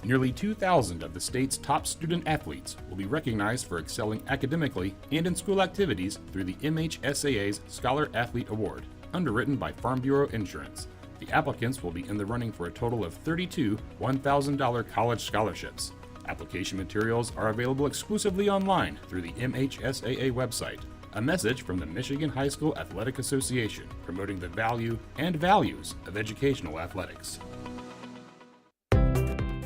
S6: Nearly 2,000 of the state's top student athletes will be recognized for excelling academically and in school activities through the MHSAA's Scholar Athlete Award, underwritten by Farm Bureau Insurance. The applicants will be in the running for a total of 32 $1,000 college scholarships. Application materials are available exclusively online through the MHSAA website. A message from the Michigan High School Athletic Association, promoting the value and values of educational athletics.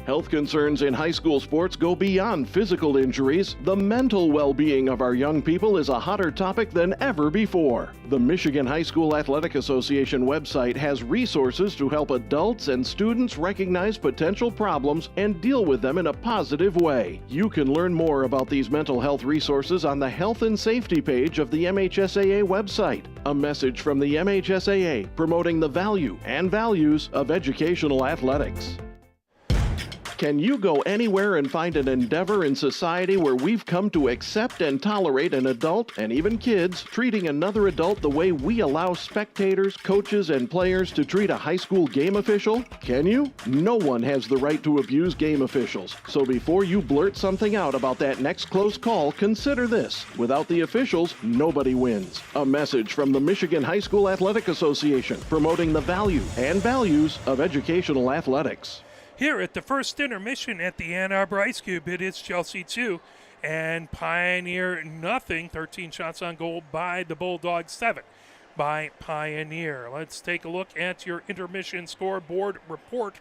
S7: Health concerns in high school sports go beyond physical injuries. The mental well-being of our young people is a hotter topic than ever before. The Michigan High School Athletic Association website has resources to help adults and students recognize potential problems and deal with them in a positive way. You can learn more about these mental health resources on the Health and Safety page of the MHSAA website. A message from the MHSAA promoting the value and values of educational athletics. Can you go anywhere and find an endeavor in society where we've come to accept and tolerate an adult, and even kids, treating another adult the way we allow spectators, coaches, and players to treat a high school game official? Can you? No one has the right to abuse game officials. So before you blurt something out about that next close call, consider this. Without the officials, nobody wins. A message from the Michigan High School Athletic Association, promoting the value and values of educational athletics.
S1: Here at the first intermission at the Ann Arbor Ice Cube, it is Chelsea 2 and Pioneer nothing. 13 shots on goal by the Bulldogs, 7 by Pioneer. Let's take a look at your intermission scoreboard report.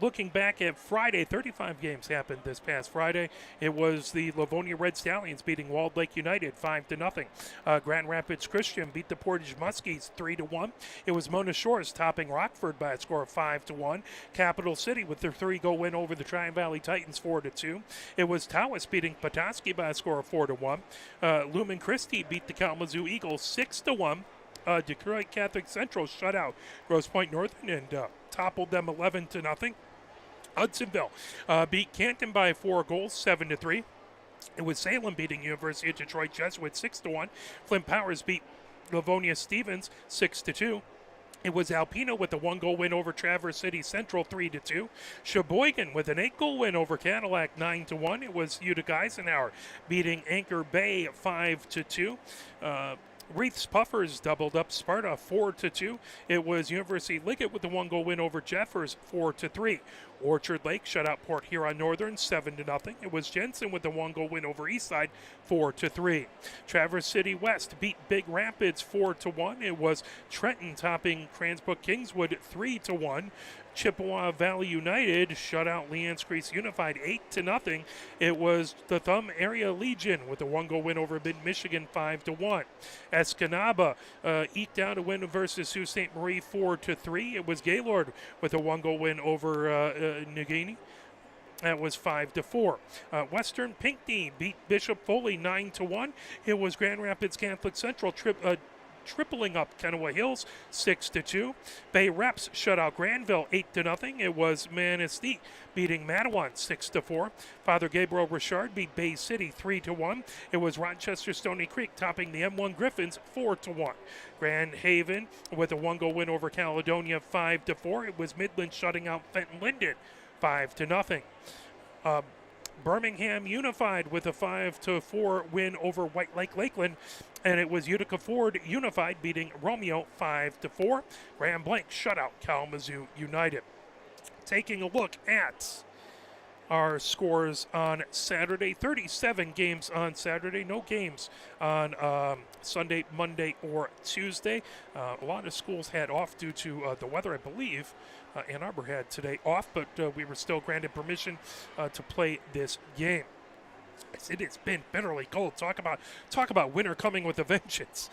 S1: Looking back at Friday, 35 games happened this past Friday. It was the Livonia Red Stallions beating Walled Lake United 5-0. Grand Rapids Christian beat the Portage Muskies 3-1. It was Mona Shores topping Rockford by a score of 5-1. Capital City with their 3-goal win over the Tri-Valley Titans 4-2. It was Tawas beating Petoskey by a score of 4-1. Lumen Christi beat the Kalamazoo Eagles 6-1. Detroit Catholic Central shut out Grosse Pointe Northern and toppled them 11-0. Hudsonville beat Canton by 4 goals, 7-3. It was Salem beating University of Detroit Jesuits 6-1. Flint Powers beat Livonia Stevens 6-2. It was Alpena with a 1-goal win over Traverse City Central 3-2. Sheboygan with an 8-goal win over Cadillac 9-1. It was Utica Eisenhower beating Anchor Bay 5-2. Wreaths Puffers doubled up Sparta 4-2. It was University Liggett with a 1-goal win over Jeffers 4-3. Orchard Lake shut out Port Huron Northern 7-0. It was Jensen with a 1-goal win over Eastside 4-3. Traverse City West beat Big Rapids 4-1. It was Trenton topping Cransbrook Kingswood 3-1. Chippewa Valley United shut out Leanne Crease Unified 8-0. It was the Thumb Area Legion with a 1-goal win over Mid-Michigan 5-1. Escanaba eked out a win versus Sault Ste. Marie 4-3. It was Gaylord with a 1-goal win over Nagini. That was 5-4. Western Pinckney beat Bishop Foley 9-1. It was Grand Rapids Catholic Central tripling up Kennewa Hills 6-2. Bay Reps shut out Granville 8-0. It was Manistee beating Mattawan 6-4. Father Gabriel Richard beat Bay City 3-1. It was Rochester Stony Creek topping the M1 Griffins 4-1. Grand Haven with a 1-goal win over Caledonia 5-4. It was Midland shutting out Fenton Linden 5-0. Birmingham Unified with a 5-4 win over White Lake Lakeland. And it was Utica Ford Unified beating Romeo 5-4. Grand Blanc shut out Kalamazoo United. Taking a look at our scores on Saturday. 37 games on Saturday. No games on Sunday, Monday, or Tuesday. A lot of schools had off due to the weather, I believe. Ann Arbor had today off, but we were still granted permission to play this game. It has been bitterly cold. Talk about winter coming with a vengeance.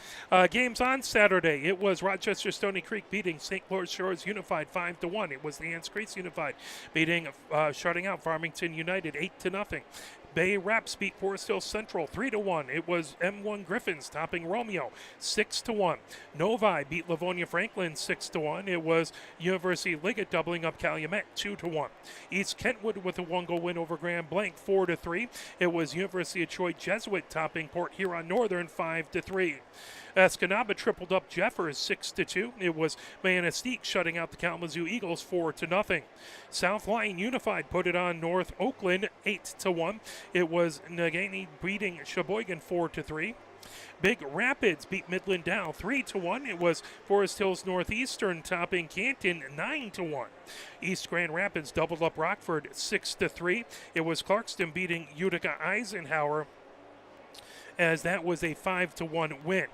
S1: Games on Saturday. It was Rochester Stony Creek beating St. Clair Shores Unified 5-1. It was the Anns Creek Unified beating shutting out Farmington United 8-0. Bay Reps beat Forest Hill Central 3-1. It was M1 Griffins topping Romeo 6-1. Novi beat Livonia Franklin 6-1. It was University Liggett doubling up Calumet 2-1. East Kentwood with a 1-goal win over Grand Blanc 4-3. It was University of Troy Jesuit topping Port Huron Northern 5-3. Escanaba tripled up Jeffers 6-2. It was Manistee shutting out the Kalamazoo Eagles 4-0. South Line Unified put it on North Oakland 8-1. It was Negaunee beating Sheboygan 4-3. Big Rapids beat Midland Dow 3-1. It was Forest Hills Northeastern topping Canton 9-1. East Grand Rapids doubled up Rockford 6-3. It was Clarkston beating Utica Eisenhower, as that was a 5-1 win.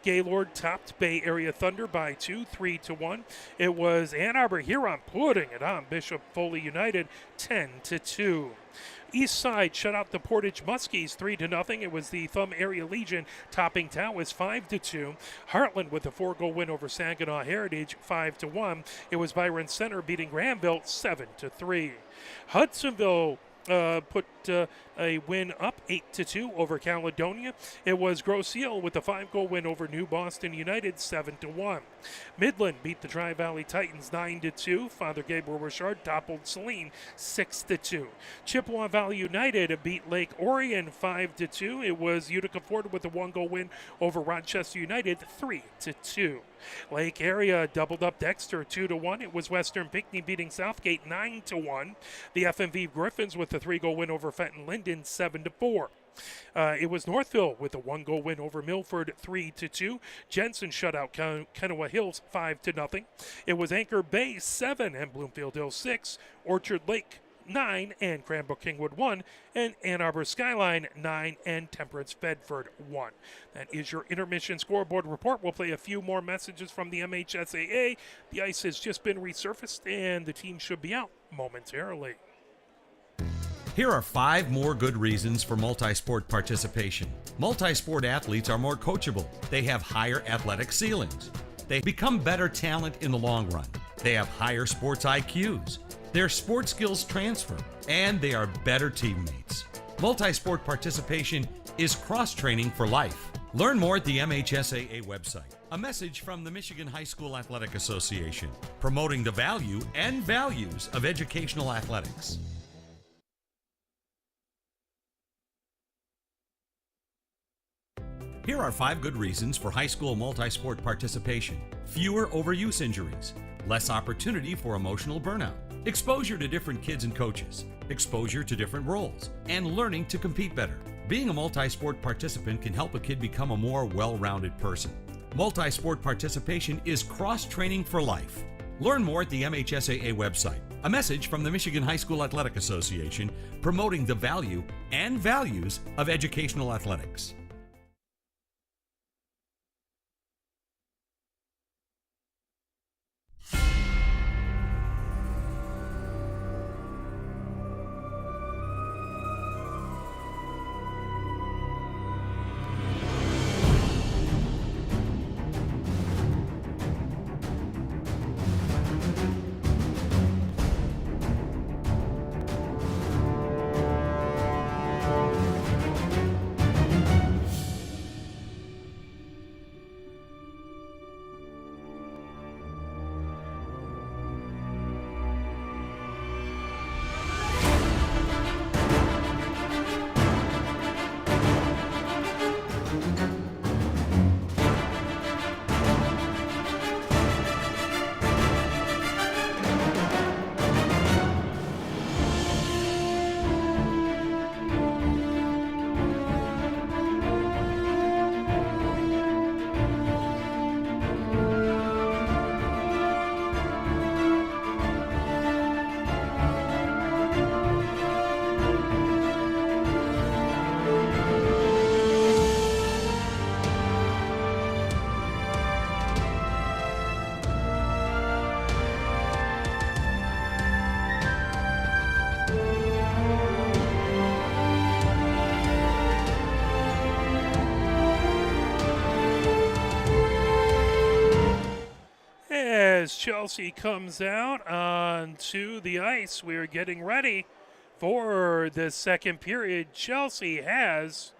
S1: Gaylord topped Bay Area Thunder by 3-1. It was Ann Arbor Huron putting it on Bishop Foley United 10-2. East Side shut out the Portage Muskies 3-0. It was the Thumb Area Legion topping Tawas 5-2. Heartland with a 4-goal win over Saginaw Heritage 5-1. It was Byron Center beating Granville 7-3. Hudsonville put a win up 8-2 over Caledonia. It was Grosse Ile with a 5-goal win over New Boston United 7-1. Midland beat the Tri-Valley Titans 9-2. Father Gabriel Richard toppled Saline 6-2. Chippewa Valley United beat Lake Orion 5-2. It was Utica Ford with a 1-goal win over Rochester United 3-2. Lake Area doubled up Dexter 2-1. It was Western Pinckney beating Southgate 9-1. The FMV Griffins with a 3-goal win over Fenton Linden 7-4. It was Northville with a 1-goal win over Milford 3-2. Jensen shut out Kennewa Hills 5-0. It was Anchor Bay 7 and Bloomfield Hills 6. Orchard Lake 9 and Cranbrook Kingwood 1, and Ann Arbor Skyline 9 and Temperance Bedford 1. That is your intermission scoreboard report. We'll play a few more messages from the MHSAA. The ice has just been resurfaced and the team should be out momentarily.
S5: Here are 5 more good reasons for multi-sport participation. Multi-sport athletes are more coachable. They have higher athletic ceilings. They become better talent in the long run. They have higher sports IQs. Their sport skills transfer, and they are better teammates. Multi-sport participation is cross-training for life. Learn more at the MHSAA website. A message from the Michigan High School Athletic Association, promoting the value and values of educational athletics. Here are 5 good reasons for high school multi-sport participation. Fewer overuse injuries, less opportunity for emotional burnout, exposure to different kids and coaches, exposure to different roles, and learning to compete better. Being a multi-sport participant can help a kid become a more well-rounded person. Multi-sport participation is cross-training for life. Learn more at the MHSAA website. A message from the Michigan High School Athletic Association, promoting the value and values of educational athletics. As Chelsea comes out onto the ice, we're getting ready
S1: for the second period. Chelsea has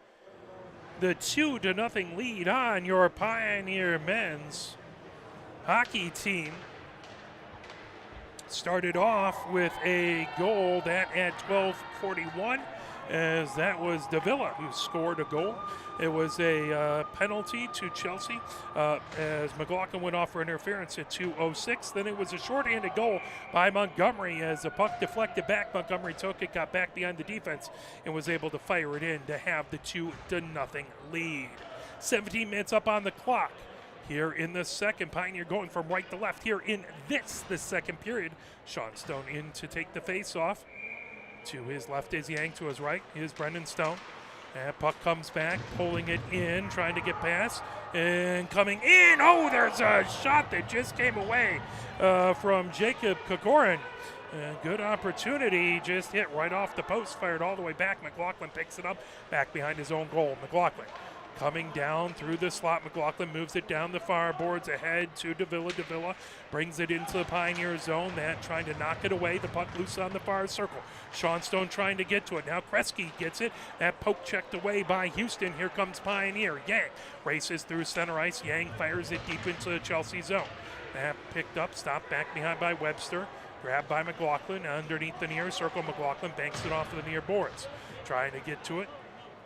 S1: the 2-0 lead on your Pioneer men's hockey team. Started off with a goal that at 12:41, as that was Davila who scored a goal. It was a penalty to Chelsea as McLaughlin went off for interference at 2:06. Then it was a shorthanded goal by Montgomery as the puck deflected back. Montgomery took it, got back behind the defense, and was able to fire it in to have the 2-0 lead. 17 minutes up on the clock. Here in the second, Pioneer going from right to left here in the second period. Sean Stone in to take the face-off. To his left is Yang, to his right is Brendan Stone. And puck comes back, pulling it in, trying to get past, and coming in. Oh, there's a shot that just came away from Jacob Kokorin. Good opportunity, just hit right off the post, fired all the way back. McLaughlin picks it up, back behind his own goal. McLaughlin coming down through the slot. McLaughlin moves it down the far boards ahead to Davila. Davila brings it into the Pioneer zone. That trying to knock it away. The puck loose on the far circle. Sean Stone trying to get to it. Now Kresge gets it. That poke checked away by Houston. Here comes Pioneer. Yang races through center ice. Yang fires it deep into the Chelsea zone. That picked up, stopped back behind by Webster. Grabbed by McLaughlin underneath the near circle. McLaughlin banks it off of the near boards. Trying to get to it.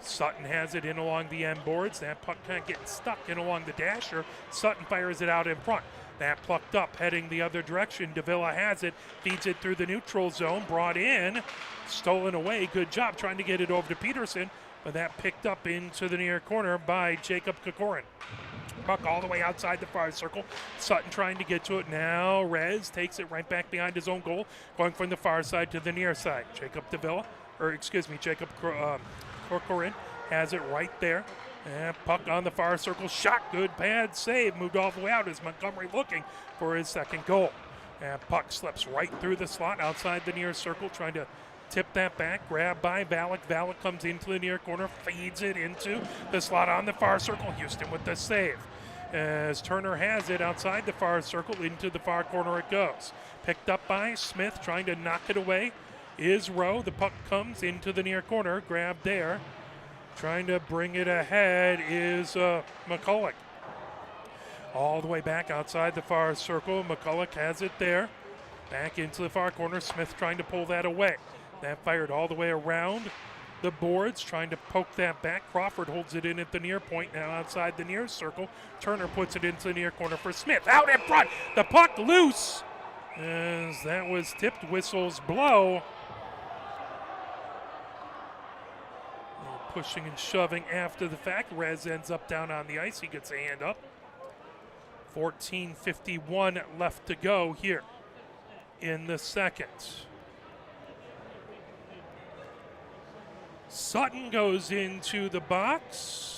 S1: Sutton has it in along the end boards. That puck kind of getting stuck in along the dasher. Sutton fires it out in front. That plucked up, heading the other direction. Davila has it, feeds it through the neutral zone, brought in, stolen away. Good job trying to get it over to Peterson, but that picked up into the near corner by Jacob Kokorin. Puck all the way outside the far circle. Sutton trying to get to it. Now Rez takes it right back behind his own goal, going from the far side to the near side. Jacob Kokorin has it right there. And puck on the far circle. Shot good, bad save. Moved all the way out as Montgomery looking for his second goal. And puck slips right through the slot outside the near circle, trying to tip that back. Grabbed by Valak. Valak comes into the near corner, feeds it into the slot on the far circle. Houston with the save. As Turner has it outside the far circle, into the far corner it goes. Picked up by Smith, trying to knock it away. Is Rowe. The puck comes into the near corner, grabbed there. Trying to bring it ahead is McCulloch. All the way back outside the far circle. McCulloch has it there. Back into the far corner. Smith trying to pull that away. That fired all the way around the boards, trying to poke that back. Crawford holds it in at the near point, now outside the near circle. Turner puts it into the near corner for Smith. Out in front. The puck loose. As that was tipped, whistles blow. Pushing and shoving after the fact. Rez ends up down on the ice. He gets a hand up. 14:51 left to go here in the second. Sutton goes into the box.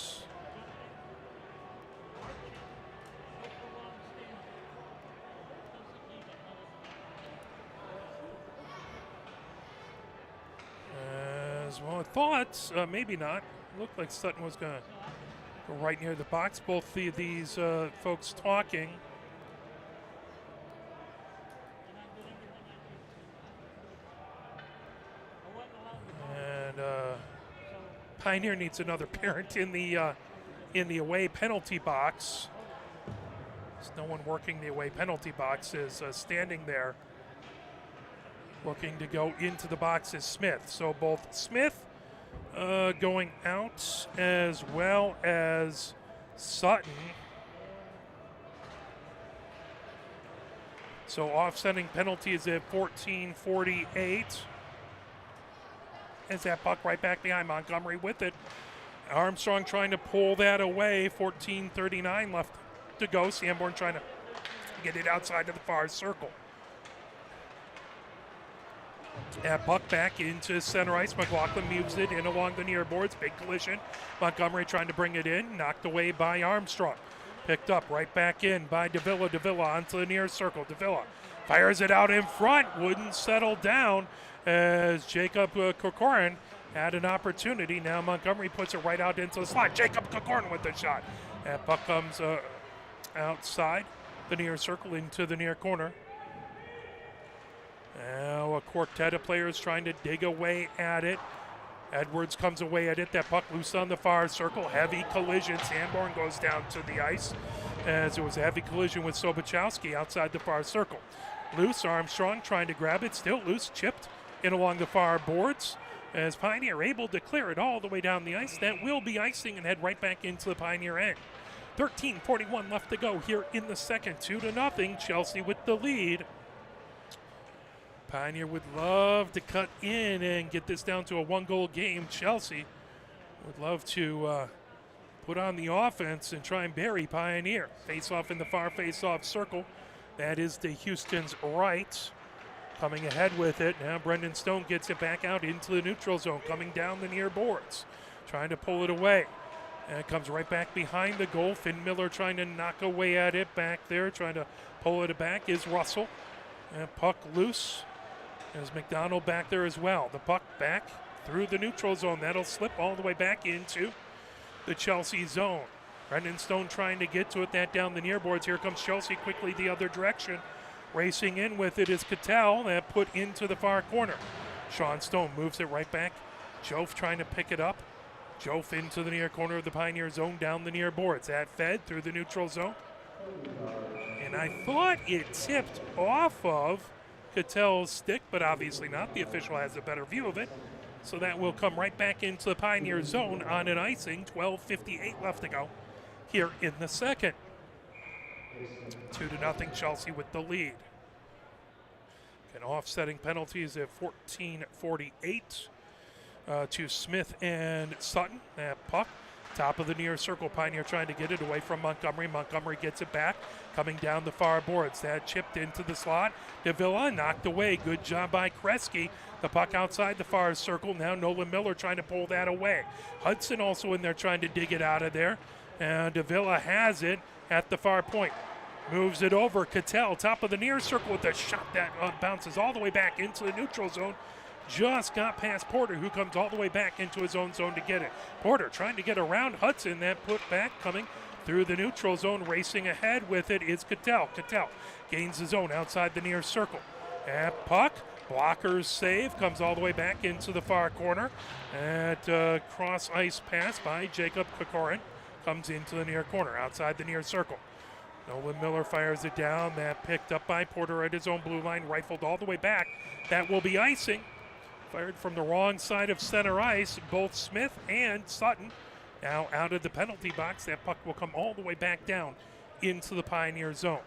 S1: As well, I thought, maybe not. Looked like Sutton was going to go right near the box. Both of these folks talking. And Pioneer needs another parent in the away penalty box. There's no one working the away penalty box. Is standing there. Looking to go into the box is Smith. So both Smith going out as well as Sutton. So offsetting penalties at 14:48. As that puck right back behind Montgomery with it. Armstrong trying to pull that away. 14:39 left to go. Sanborn trying to get it outside to the far circle. That puck back into center ice. McLaughlin moves it in along the near boards. Big collision. Montgomery trying to bring it in. Knocked away by Armstrong. Picked up right back in by Davila. Davila onto the near circle. Davila fires it out in front. Wouldn't settle down as Jacob Kokorin had an opportunity. Now Montgomery puts it right out into the slot. Jacob Kokorin with the shot. That puck comes outside the near circle into the near corner. Now a quartet of players trying to dig away at it. Edwards comes away at it. That puck loose on the far circle. Heavy collision. Sanborn goes down to the ice as it was a heavy collision with Sobachowski outside the far circle. Loose, Armstrong trying to grab it. Still loose, chipped in along the far boards. As Pioneer able to clear it all the way down the ice. That will be icing and head right back into the Pioneer end. 13:41 left to go here in the second. 2-0. Chelsea with the lead. Pioneer would love to cut in and get this down to a one-goal game. Chelsea would love to put on the offense and try and bury Pioneer. Face-off in the far face-off circle. That is to Houston's right. Coming ahead with it. Now Brendan Stone gets it back out into the neutral zone. Coming down the near boards. Trying to pull it away. And it comes right back behind the goal. Finn Miller trying to knock away at it back there. Trying to pull it back is Russell. And puck loose. There's McDonald back there as well. The puck back through the neutral zone. That'll slip all the way back into the Chelsea zone. Brendan Stone trying to get to it, that down the near boards. Here comes Chelsea quickly the other direction. Racing in with it is Cattell, that put into the far corner. Sean Stone moves it right back. Jof trying to pick it up. Jof into the near corner of the Pioneer zone, down the near boards. That fed through the neutral zone. And I thought it tipped off of Cattell's stick, but obviously not. The official has a better view of it. So that will come right back into the Pioneer zone on an icing. 12:58 left to go here in the second. 2-0 Chelsea with the lead. And offsetting penalties at 14:48 to Smith and Sutton. That puck, top of the near circle. Pioneer trying to get it away from Montgomery. Montgomery gets it back, coming down the far boards. That chipped into the slot. Davila knocked away. Good job by Kresge. The puck outside the far circle. Now Nolan Miller trying to pull that away. Hudson also in there trying to dig it out of there. And Davila has it at the far point. Moves it over. Cattell, top of the near circle with a shot that bounces all the way back into the neutral zone. Just got past Porter, who comes all the way back into his own zone to get it. Porter trying to get around Hudson. That put back coming through the neutral zone. Racing ahead with it is Cattell. Cattell gains the zone outside the near circle. At puck. Blocker's save. Comes all the way back into the far corner. At cross ice pass by Jacob Kokorin. Comes into the near corner outside the near circle. Nolan Miller fires it down. That picked up by Porter at his own blue line. Rifled all the way back. That will be icing. Fired from the wrong side of center ice. Both Smith and Sutton now out of the penalty box. That puck will come all the way back down into the Pioneer zone.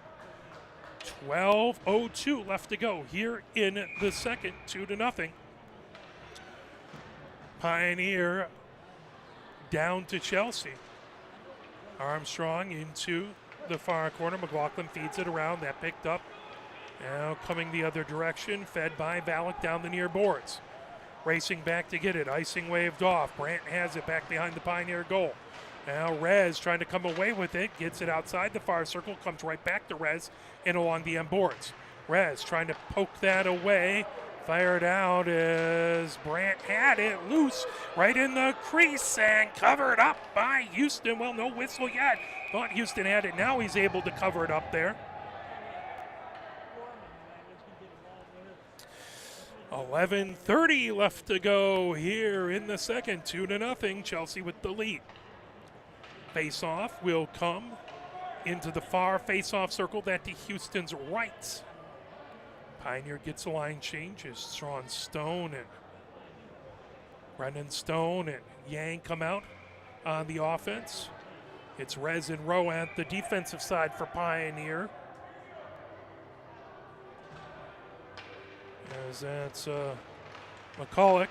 S1: 12:02 left to go here in the second. 2-0. Pioneer down to Chelsea. Armstrong into the far corner. McLaughlin feeds it around. That picked up. Now coming the other direction. Fed by Valak down the near boards. Racing back to get it. Icing waved off. Brandt has it back behind the Pioneer goal. Now Rez trying to come away with it. Gets it outside the far circle. Comes right back to Rez and along the end boards. Rez trying to poke that away. Fired out as Brandt had it loose right in the crease and covered up by Houston. Well, no whistle yet. Thought Houston had it. Now he's able to cover it up there. 11:30 left to go here in the second. 2-0. Chelsea with the lead. Face-off will come into the far face-off circle. That to Houston's right. Pioneer gets a line change as Sean Stone and Brendan Stone and Yang come out on the offense. It's Rez and Rowe at the defensive side for Pioneer. As that's McCulloch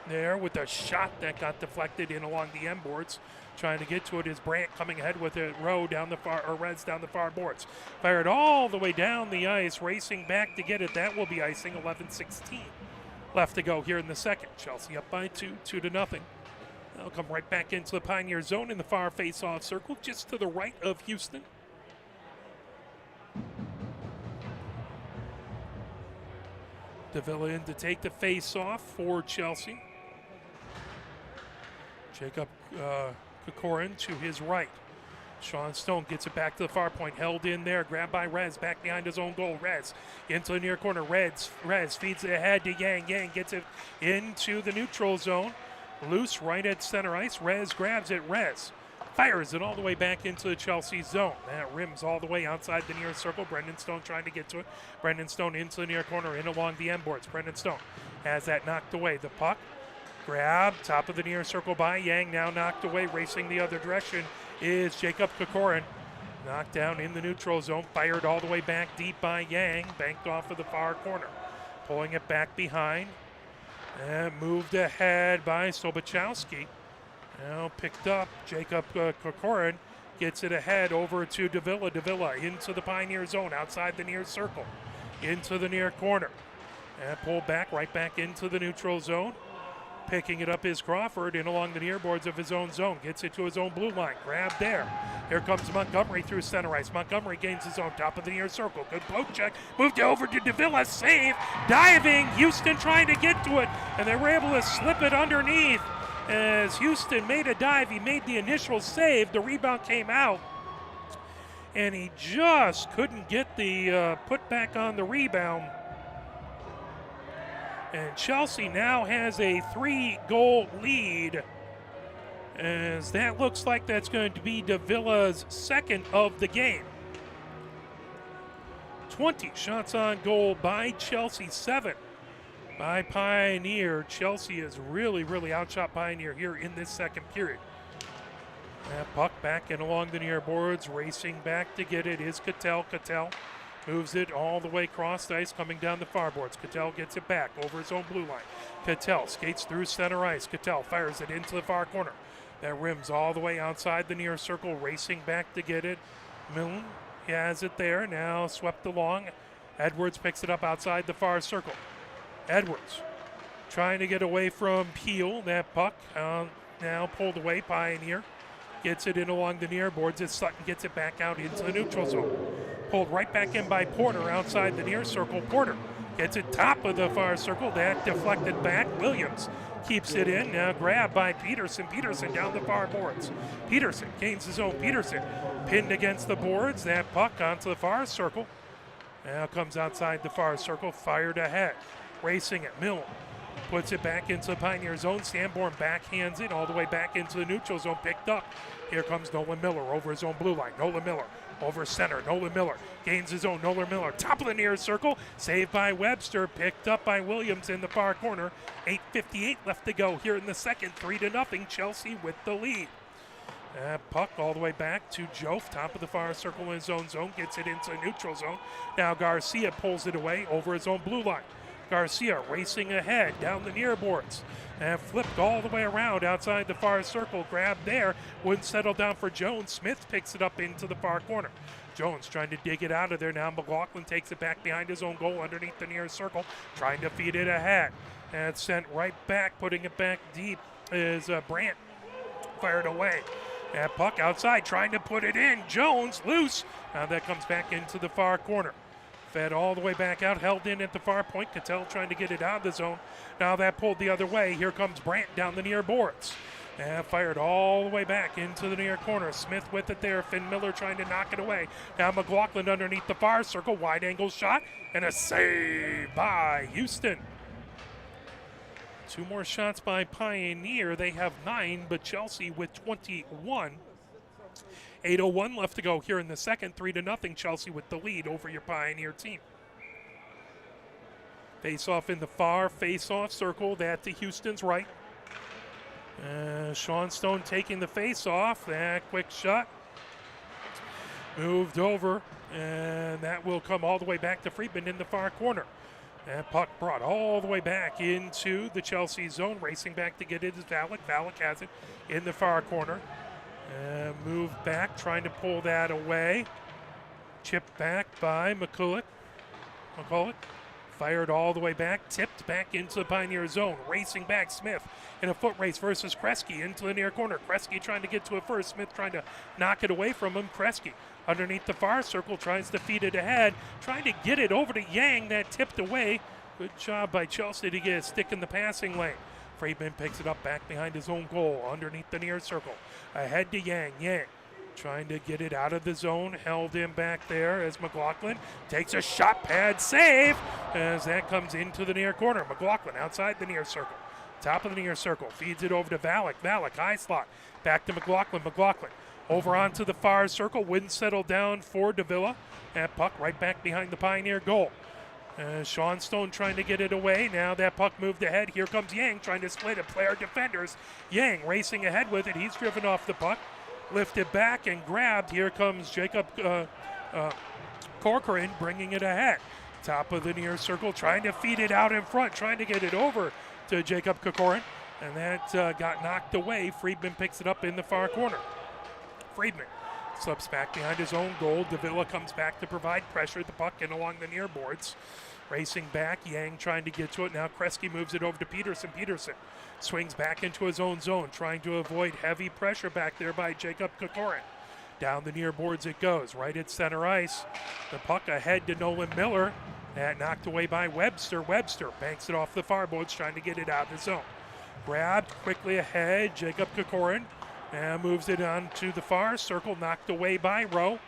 S1: there with a shot that got deflected in along the end boards. Trying to get to it is Brandt coming ahead with it. Rowe down the far, or Reds down the far boards. Fired all the way down the ice, racing back to get it. That will be icing. 11:16 left to go here in the second. Chelsea up by 2-0. They'll come right back into the Pioneer zone in the far face-off circle, just to the right of Houston. Davila in to take the face-off for Chelsea. Jacob Kokorin to his right. Sean Stone gets it back to the far point, held in there, grabbed by Rez, back behind his own goal. Rez into the near corner. Rez feeds it ahead to Yang. Yang gets it into the neutral zone. Loose right at center ice. Rez grabs it. Rez fires it all the way back into the Chelsea zone. That rims all the way outside the near circle. Brendan Stone trying to get to it. Brendan Stone into the near corner, in along the end boards. Brendan Stone has that knocked away. The puck grab, top of the near circle by Yang, now knocked away, racing the other direction is Jacob Kokorin. Knocked down in the neutral zone, fired all the way back deep by Yang, banked off of the far corner. Pulling it back behind, and moved ahead by Sobachowski. Now picked up, Jacob Kokorin gets it ahead over to Davila. Davila into the Pioneer zone, outside the near circle, into the near corner. And pulled back, right back into the neutral zone. Picking it up is Crawford in along the near boards of his own zone. Gets it to his own blue line. Grab there. Here comes Montgomery through center ice. Montgomery gains his own top of the near circle. Good poke check. Moved over to Davila. Save. Diving. Houston trying to get to it. And they were able to slip it underneath. As Houston made a dive, he made the initial save. The rebound came out. And he just couldn't get the put back on the rebound. And Chelsea now has a 3-goal lead, as that looks like that's going to be Davila's second of the game. 20 shots on goal by Chelsea, 7 by Pioneer. Chelsea has really outshot Pioneer here in this second period. That puck back and along the near boards, racing back to get it is Cattell. Cattell moves it all the way across the ice, coming down the far boards. Cattell gets it back over his own blue line. Cattell skates through center ice. Cattell fires it into the far corner. That rims all the way outside the near circle, racing back to get it. Milne has it there, now swept along. Edwards picks it up outside the far circle. Edwards trying to get away from Peel. That puck now pulled away. Pioneer gets it in along the near boards as Sutton gets it back out into the neutral zone. Pulled right back in by Porter outside the near circle. Porter gets it top of the far circle. That deflected back. Williams keeps it in. Now grabbed by Peterson. Peterson down the far boards. Peterson gains his own. Peterson pinned against the boards. That puck onto the far circle. Now comes outside the far circle. Fired ahead. Racing it. Milne puts it back into the Pioneer zone. Sanborn backhands it all the way back into the neutral zone. Picked up. Here comes Nolan Miller over his own blue line. Nolan Miller over center. Nolan Miller gains his own. Nolan Miller top of the near circle. Saved by Webster. Picked up by Williams in the far corner. 8:58 left to go here in the second. 3-0. Chelsea with the lead. Puck all the way back to Jof. Top of the far circle in his own zone. Gets it into the neutral zone. Now Garcia pulls it away over his own blue line. Garcia racing ahead down the near boards and flipped all the way around outside the far circle. Grabbed there, wouldn't settle down for Jones. Smith picks it up into the far corner. Jones trying to dig it out of there. Now McLaughlin takes it back behind his own goal underneath the near circle, trying to feed it ahead. And it's sent right back, putting it back deep is Brandt. Fired away. That puck outside, trying to put it in. Jones loose. Now that comes back into the far corner. Fed all the way back out, held in at the far point. Cattell trying to get it out of the zone. Now that pulled the other way. Here comes Brandt down the near boards. And fired all the way back into the near corner. Smith with it there. Finn Miller trying to knock it away. Now McLaughlin underneath the far circle. Wide angle shot. And a save by Houston. 2 more shots by Pioneer. They have 9, but Chelsea with 21. 8:01 left to go here in the second. 3-0. Chelsea with the lead over your Pioneer team. Face-off in the far face-off circle. That to Houston's right. Sean Stone taking the face-off. That quick shot. Moved over. And that will come all the way back to Friedman in the far corner. And puck brought all the way back into the Chelsea zone. Racing back to get it is Valak. Valak has it in the far corner. Move back, trying to pull that away. Chipped back by McCulloch. Fired all the way back, tipped back into the Pioneer zone. Racing back, Smith in a foot race versus Kresge into the near corner. Kresge trying to get to it first. Smith trying to knock it away from him. Kresge underneath the far circle tries to feed it ahead. Trying to get it over to Yang. That tipped away. Good job by Chelsea to get a stick in the passing lane. Friedman picks it up back behind his own goal underneath the near circle. Ahead to Yang. Yang trying to get it out of the zone, held in back there as McLaughlin takes a shot pad save as that comes into the near corner. McLaughlin outside the near circle, top of the near circle, feeds it over to Valak. Valak, high slot, back to McLaughlin. McLaughlin over onto the far circle, wouldn't settle down for Davila. That puck right back behind the Pioneer goal. Sean Stone trying to get it away. Now that puck moved ahead. Here comes Yang trying to split it. Player defenders. Yang racing ahead with it. He's driven off the puck. Lifted back and grabbed. Here comes Jacob Corcoran bringing it ahead. Top of the near circle, trying to feed it out in front, trying to get it over to Jacob Corcoran. And that got knocked away. Friedman picks it up in the far corner. Friedman slips back behind his own goal. Davila comes back to provide pressure. The puck in along the near boards. Racing back, Yang trying to get to it. Now Kresge moves it over to Peterson. Peterson swings back into his own zone, trying to avoid heavy pressure back there by Jacob Kokorin. Down the near boards it goes, right at center ice. The puck ahead to Nolan Miller. That knocked away by Webster. Webster banks it off the far boards, trying to get it out of the zone. Grabbed quickly ahead, Jacob Kokorin. And moves it on to the far circle, knocked away by Rowe.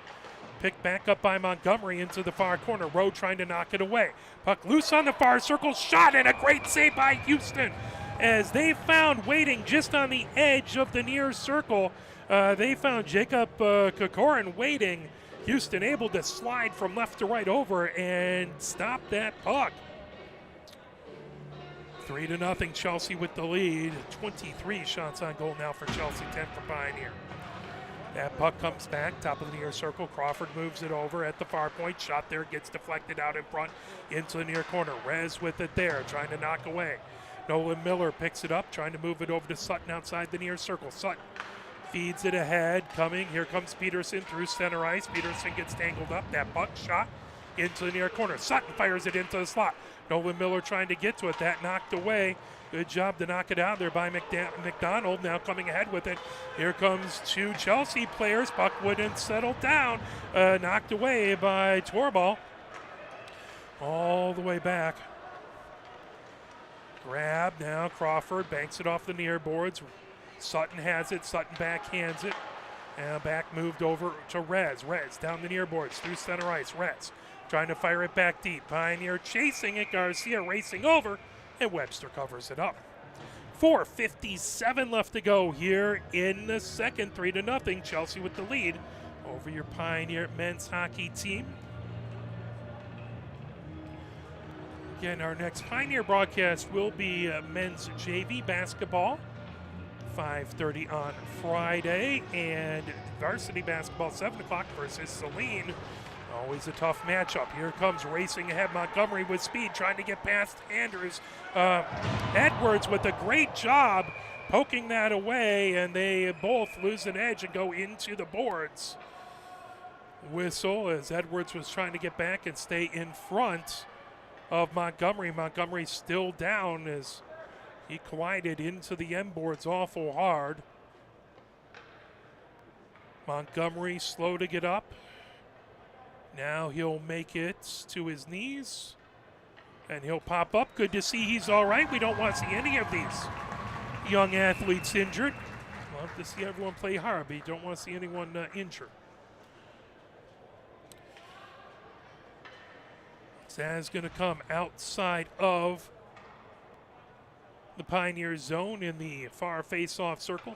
S1: Picked back up by Montgomery into the far corner. Rowe trying to knock it away. Puck loose on the far circle, shot, and a great save by Houston. As they found waiting just on the edge of the near circle, they found Jacob Kokorin waiting. Houston able to slide from left to right over and stop that puck. 3-0 Chelsea with the lead. 23 shots on goal now for Chelsea, 10 for Pioneer. That puck comes back, top of the near circle. Crawford moves it over at the far point. Shot there, gets deflected out in front into the near corner. Rez with it there, trying to knock away. Nolan Miller picks it up, trying to move it over to Sutton outside the near circle. Sutton feeds it ahead, coming. Here comes Peterson through center ice. Peterson gets tangled up. That puck shot into the near corner. Sutton fires it into the slot. Nolan Miller trying to get to it. That knocked away. Good job to knock it out there by McDonald. Now coming ahead with it. Here comes two Chelsea players. Puck wouldn't settle down. Knocked away by Torbal. All the way back. Grab now. Crawford banks it off the near boards. Sutton has it. Sutton backhands it. And back moved over to Rez. Rez down the near boards through center ice. Rez trying to fire it back deep. Pioneer chasing it. Garcia racing over. And Webster covers it up. 4:57 left to go here in the second. 3-0. Chelsea with the lead over your Pioneer men's hockey team. Again, our next Pioneer broadcast will be men's JV basketball, 5:30 on Friday, and varsity basketball, 7 o'clock versus Saline. Always a tough matchup. Here comes racing ahead Montgomery with speed, trying to get past Andrews. Edwards with a great job poking that away, and they both lose an edge and go into the boards. Whistle as Edwards was trying to get back and stay in front of Montgomery. Montgomery still down as he collided into the end boards awful hard. Montgomery slow to get up. Now he'll make it to his knees, and he'll pop up. Good to see he's all right. We don't want to see any of these young athletes injured. Love to see everyone play hard, but you don't want to see anyone injured. Zaz going to come outside of the Pioneer zone in the far face-off circle.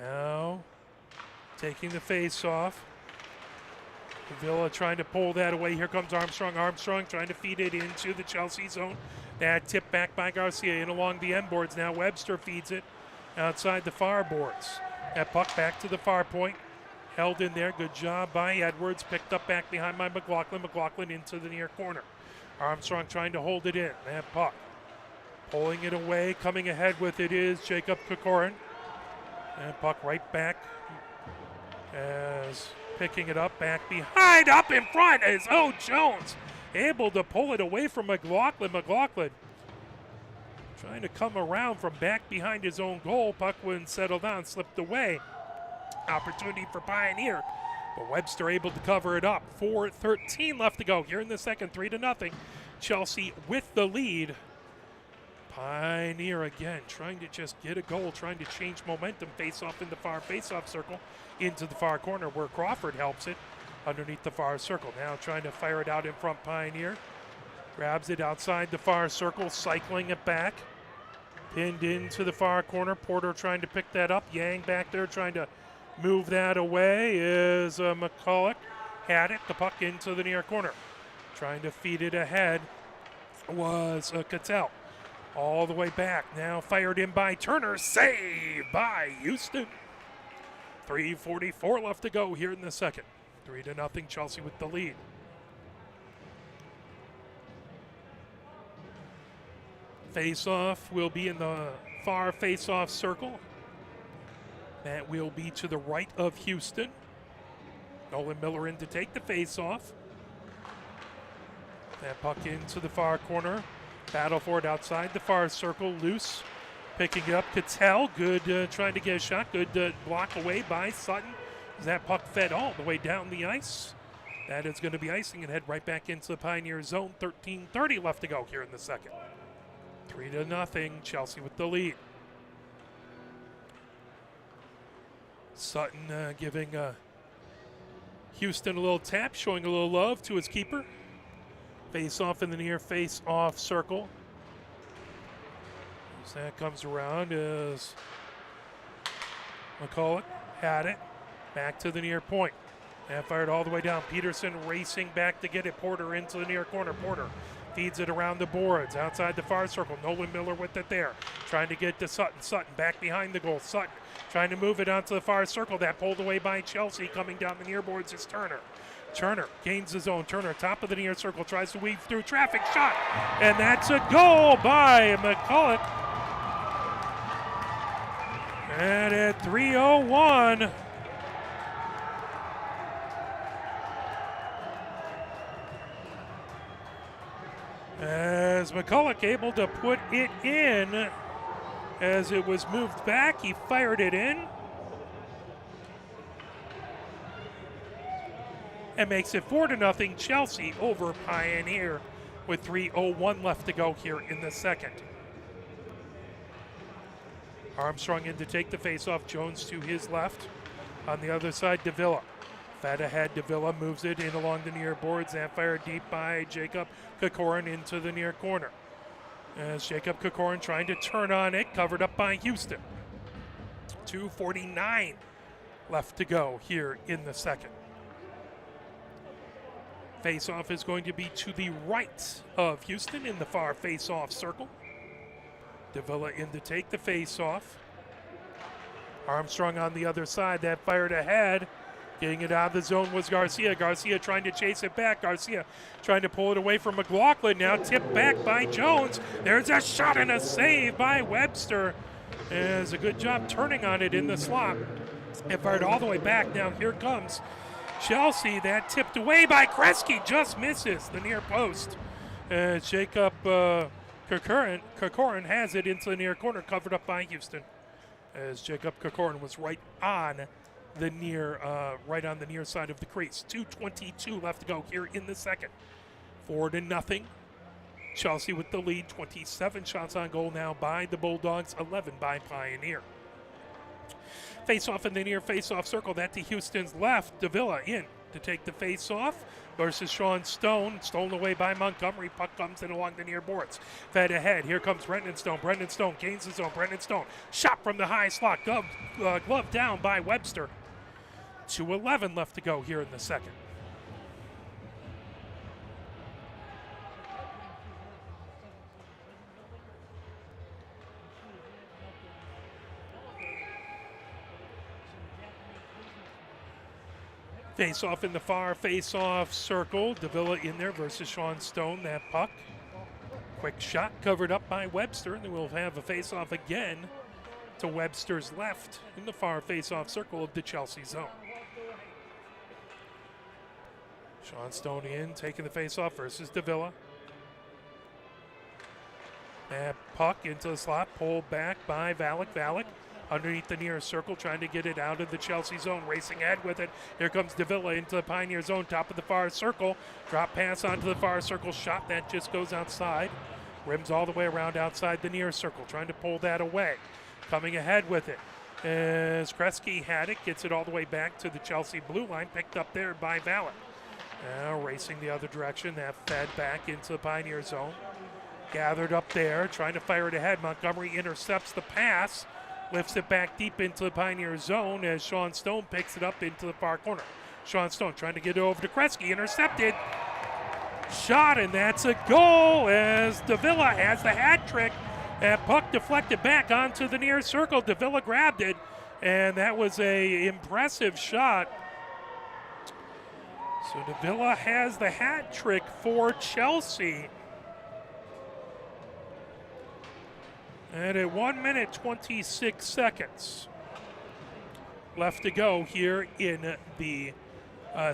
S1: Now, taking the face off. Villa trying to pull that away. Here comes Armstrong. Armstrong trying to feed it into the Chelsea zone. That tipped back by Garcia in along the end boards. Now Webster feeds it outside the far boards. That puck back to the far point. Held in there. Good job by Edwards. Picked up back behind by McLaughlin. McLaughlin into the near corner. Armstrong trying to hold it in. That puck. Pulling it away. Coming ahead with it is Jacob Kokorin. And puck right back as picking it up back behind. Up in front is O. Jones. Able to pull it away from McLaughlin. McLaughlin trying to come around from back behind his own goal. Puck wouldn't settle down, slipped away. Opportunity for Pioneer, but Webster able to cover it up. 4:13 left to go here in the second. 3-0. Chelsea with the lead Pioneer again, trying to just get a goal, trying to change momentum. Face off in the far face-off circle into the far corner where Crawford helps it underneath the far circle. Now trying to fire it out in front, Pioneer. Grabs it outside the far circle, cycling it back. Pinned into the far corner. Porter trying to pick that up. Yang back there trying to move that away is McCulloch. Had it, the puck into the near corner. Trying to feed it ahead was Cattell. All the way back, now fired in by Turner, saved by Houston. 3:44 left to go here in the second. 3-0, Chelsea with the lead. Face-off will be in the far face-off circle. That will be to the right of Houston. Nolan Miller in to take the face-off. That puck into the far corner. Battle for it outside the far circle, loose. Picking it up, Cattell, good trying to get a shot, good block away by Sutton. As that puck fed all the way down the ice. That is going to be icing and head right back into the Pioneer zone. 13:30 left to go here in the second. 3-0, Chelsea with the lead. Sutton giving Houston a little tap, showing a little love to his keeper. Face off in the near face off circle. As that comes around is McCulloch had it. Back to the near point. And fired all the way down. Peterson racing back to get it. Porter into the near corner. Porter feeds it around the boards. Outside the far circle. Nolan Miller with it there. Trying to get to Sutton. Sutton back behind the goal. Sutton trying to move it onto the far circle. That pulled away by Chelsea. Coming down the near boards is Turner. Turner gains his own. Turner, top of the near circle, tries to weave through traffic. Shot. And that's a goal by McCulloch. And at 3:01, as McCulloch able to put it in as it was moved back, he fired it in. And makes it 4-0 Chelsea over Pioneer with 3:01 left to go here in the second. Armstrong in to take the faceoff. Jones to his left. On the other side, Davila. Fed ahead, Davila moves it in along the near boards and fired deep by Jacob Kokorin into the near corner. As Jacob Kokorin trying to turn on it, covered up by Houston. 2:49 left to go here in the second. Face-off is going to be to the right of Houston in the far face-off circle. Davila in to take the face-off. Armstrong on the other side, that fired ahead. Getting it out of the zone was Garcia. Garcia trying to chase it back. Garcia trying to pull it away from McLaughlin. Now tipped back by Jones. There's a shot and a save by Webster. It's a good job turning on it in the slot. It fired all the way back. Now here comes Chelsea. That tipped away by Kresge. Just misses the near post. Jacob Kokorin has it into the near corner, covered up by Houston. As Jacob Kokorin was right on the near side of the crease. 2:22 left to go here in the second. 4-0. Chelsea with the lead. 27 shots on goal now by the Bulldogs, 11 by Pioneer. Face-off in the near face-off circle. That to Houston's left. Davila in to take the face-off versus Sean Stone. Stolen away by Montgomery. Puck comes in along the near boards. Fed ahead. Here comes Brendan Stone. Brendan Stone gains his own. Brendan Stone shot from the high slot. Glove down by Webster. 2:11 left to go here in the second. Face-off in the far face-off circle. Davila in there versus Sean Stone. That puck. Quick shot covered up by Webster. And then we'll have a face-off again to Webster's left in the far face-off circle of the Chelsea zone. Sean Stone in, taking the face-off versus Davila. That puck into the slot, pulled back by Valak. Valak underneath the near circle, trying to get it out of the Chelsea zone, racing ahead with it. Here comes Davila into the Pioneer zone, top of the far circle. Drop pass onto the far circle, shot that just goes outside. Rims all the way around outside the near circle, trying to pull that away. Coming ahead with it as Kresge had it, gets it all the way back to the Chelsea blue line, picked up there by Valek. Now racing the other direction, that fed back into the Pioneer zone. Gathered up there, trying to fire it ahead. Montgomery intercepts the pass, lifts it back deep into the Pioneer zone as Sean Stone picks it up into the far corner. Sean Stone trying to get it over to Kresge, intercepted. Shot, and that's a goal as Davila has the hat trick. That puck deflected back onto the near circle. Davila grabbed it, and that was a impressive shot. So Davila has the hat trick for Chelsea. And at 1 minute 26 seconds left to go here in the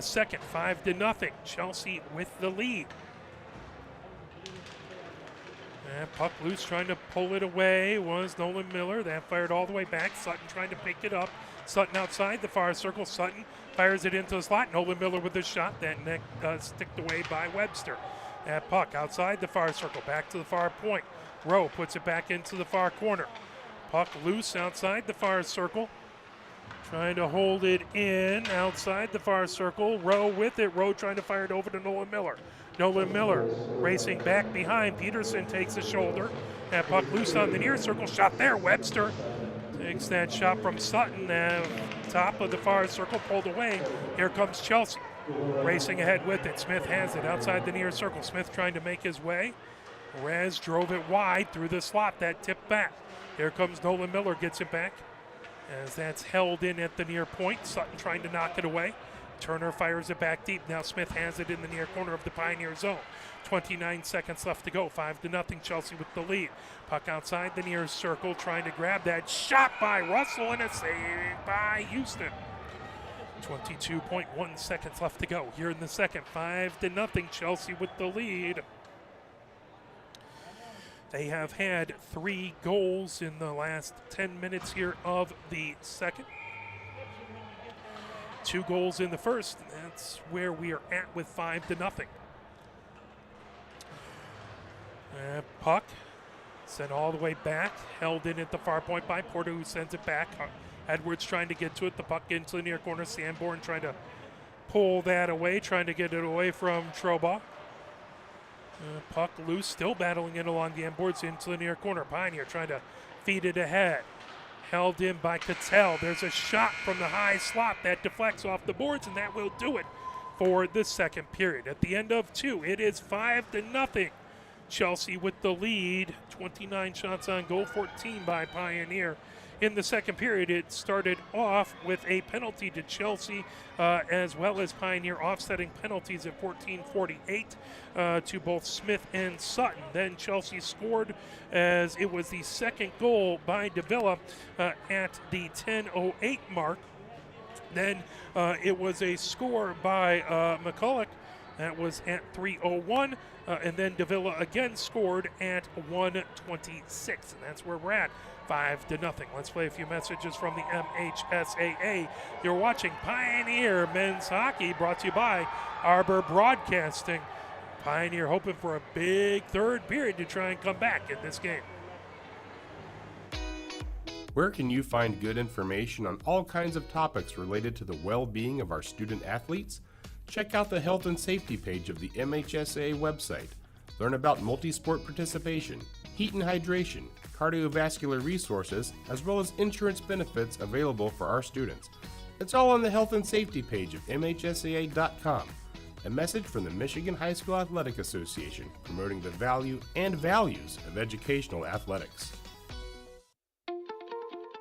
S1: second, 5-0. Chelsea with the lead. And puck loose, trying to pull it away was Nolan Miller. That fired all the way back. Sutton trying to pick it up. Sutton outside the far circle. Sutton fires it into the slot. Nolan Miller with the shot. That neck sticked away by Webster. That puck outside the far circle, back to the far point. Rowe puts it back into the far corner. Puck loose outside the far circle. Trying to hold it in outside the far circle. Rowe with it. Rowe trying to fire it over to Nolan Miller. Nolan Miller racing back behind. Peterson takes a shoulder. That puck loose on the near circle. Shot there. Webster takes that shot from Sutton. Top of the far circle pulled away. Here comes Chelsea. Racing ahead with it. Smith has it outside the near circle. Smith trying to make his way. Rez drove it wide through the slot. That tipped back. Here comes Nolan Miller. Gets it back as that's held in at the near point. Sutton trying to knock it away. Turner fires it back deep. Now Smith has it in the near corner of the Pioneer zone. 29 seconds left to go. 5-0. Chelsea with the lead. Puck outside the near circle, trying to grab that. Shot by Russell and a save by Houston. 22.1 seconds left to go here in the second. 5-0. Chelsea with the lead. They have had 3 goals in the last 10 minutes here of the second. 2 goals in the first. That's where we are at with 5-0. Puck sent all the way back, held in at the far point by Porter, who sends it back. Edwards trying to get to it, the puck into the near corner. Sanborn trying to pull that away, trying to get it away from Troba. Puck loose, still battling it along the end boards into the near corner. Pioneer trying to feed it ahead. Held in by Cattell. There's a shot from the high slot that deflects off the boards, and that will do it for the second period. At the end of 2, it is 5-0. Chelsea with the lead. 29 shots on goal, 14 by Pioneer. In the second period, it started off with a penalty to Chelsea, as well as Pioneer offsetting penalties at 14:48 to both Smith and Sutton. Then Chelsea scored as it was the second goal by Davila at the 10:08 mark. Then it was a score by McCulloch. That was at 3:01, and then Davila again scored at 1:26, and that's where we're at. 5-0. Let's play a few messages from the MHSAA. You're watching Pioneer Men's Hockey, brought to you by Arbor Broadcasting. Pioneer hoping for a big third period to try and come back in this game.
S3: Where can you find good information on all kinds of topics related to the well-being of our student athletes? Check out the health and safety page of the MHSAA website. Learn about multi-sport participation, heat and hydration, cardiovascular resources, as well as insurance benefits available for our students. It's all on the health and safety page of MHSAA.com. A message from the Michigan High School Athletic Association, promoting the value and values of educational athletics.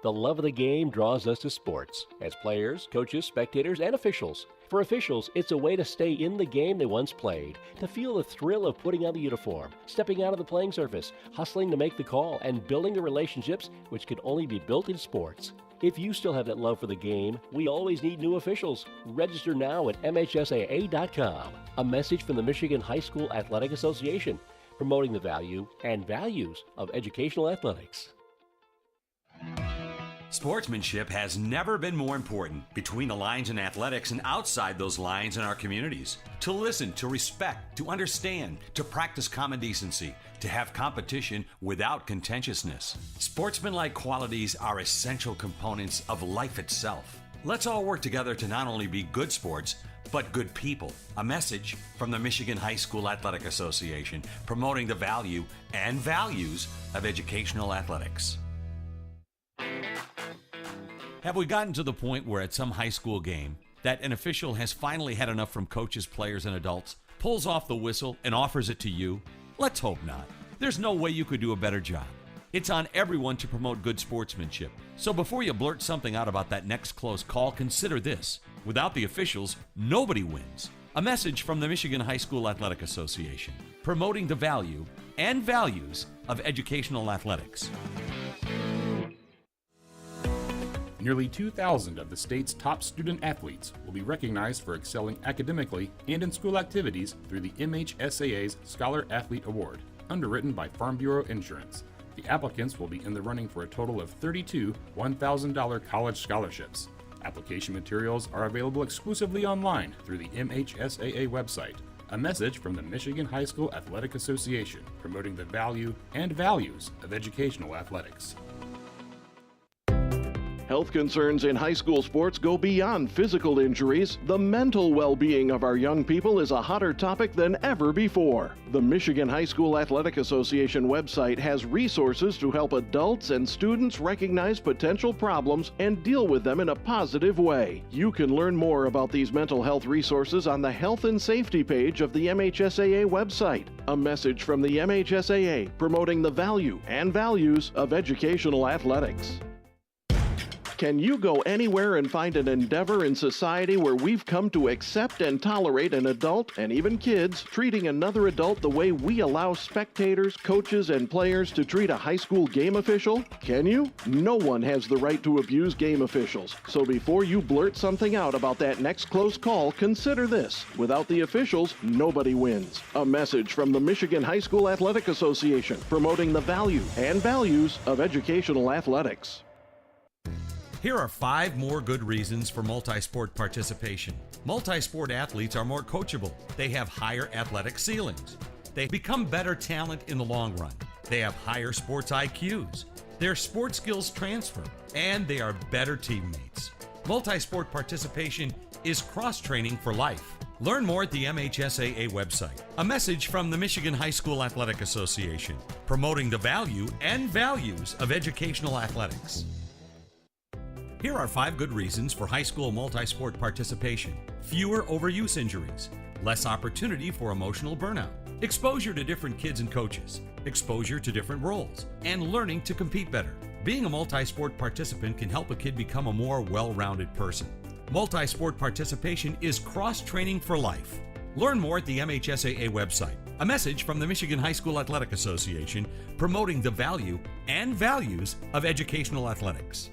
S4: The love of the game draws us to sports, as players, coaches, spectators, and officials. For officials, it's a way to stay in the game they once played, to feel the thrill of putting on the uniform, stepping out of the playing surface, hustling to make the call, and building the relationships which can only be built in sports. If you still have that love for the game, we always need new officials. Register now at MHSAA.com. A message from the Michigan High School Athletic Association, promoting the value and values of educational athletics.
S5: Sportsmanship has never been more important between the lines in athletics and outside those lines in our communities. To listen, to respect, to understand, to practice common decency, to have competition without contentiousness. Sportsmanlike qualities are essential components of life itself. Let's all work together to not only be good sports, but good people. A message from the Michigan High School Athletic Association, promoting the value and values of educational athletics. Have we gotten to the point where at some high school game that an official has finally had enough from coaches, players, and adults, pulls off the whistle, and offers it to you? Let's hope not. There's no way you could do a better job. It's on everyone to promote good sportsmanship. So before you blurt something out about that next close call, consider this. Without the officials, nobody wins. A message from the Michigan High School Athletic Association, promoting the value and values of educational athletics.
S6: Nearly 2,000 of the state's top student athletes will be recognized for excelling academically and in school activities through the MHSAA's Scholar Athlete Award, underwritten by Farm Bureau Insurance. The applicants will be in the running for a total of 32 $1,000 college scholarships. Application materials are available exclusively online through the MHSAA website. A message from the Michigan High School Athletic Association, promoting the value and values of educational athletics.
S7: Health concerns in high school sports go beyond physical injuries. The mental well-being of our young people is a hotter topic than ever before. The Michigan High School Athletic Association website has resources to help adults and students recognize potential problems and deal with them in a positive way. You can learn more about these mental health resources on the Health and Safety page of the MHSAA website. A message from the MHSAA promoting the value and values of educational athletics. Can you go anywhere and find an endeavor in society where we've come to accept and tolerate an adult, and even kids, treating another adult the way we allow spectators, coaches, and players to treat a high school game official? Can you? No one has the right to abuse game officials. So before you blurt something out about that next close call, consider this. Without the officials, nobody wins. A message from the Michigan High School Athletic Association, promoting the value and values of educational athletics.
S5: Here are 5 more good reasons for multi-sport participation. Multi-sport athletes are more coachable. They have higher athletic ceilings. They become better talent in the long run. They have higher sports IQs. Their sports skills transfer, and they are better teammates. Multi-sport participation is cross-training for life. Learn more at the MHSAA website. A message from the Michigan High School Athletic Association, promoting the value and values of educational athletics. Here are 5 good reasons for high school multi-sport participation. Fewer overuse injuries, less opportunity for emotional burnout, exposure to different kids and coaches, exposure to different roles, and learning to compete better. Being a multi-sport participant can help a kid become a more well-rounded person. Multi-sport participation is cross-training for life. Learn more at the MHSAA website. A message from the Michigan High School Athletic Association, promoting the value and values of educational athletics.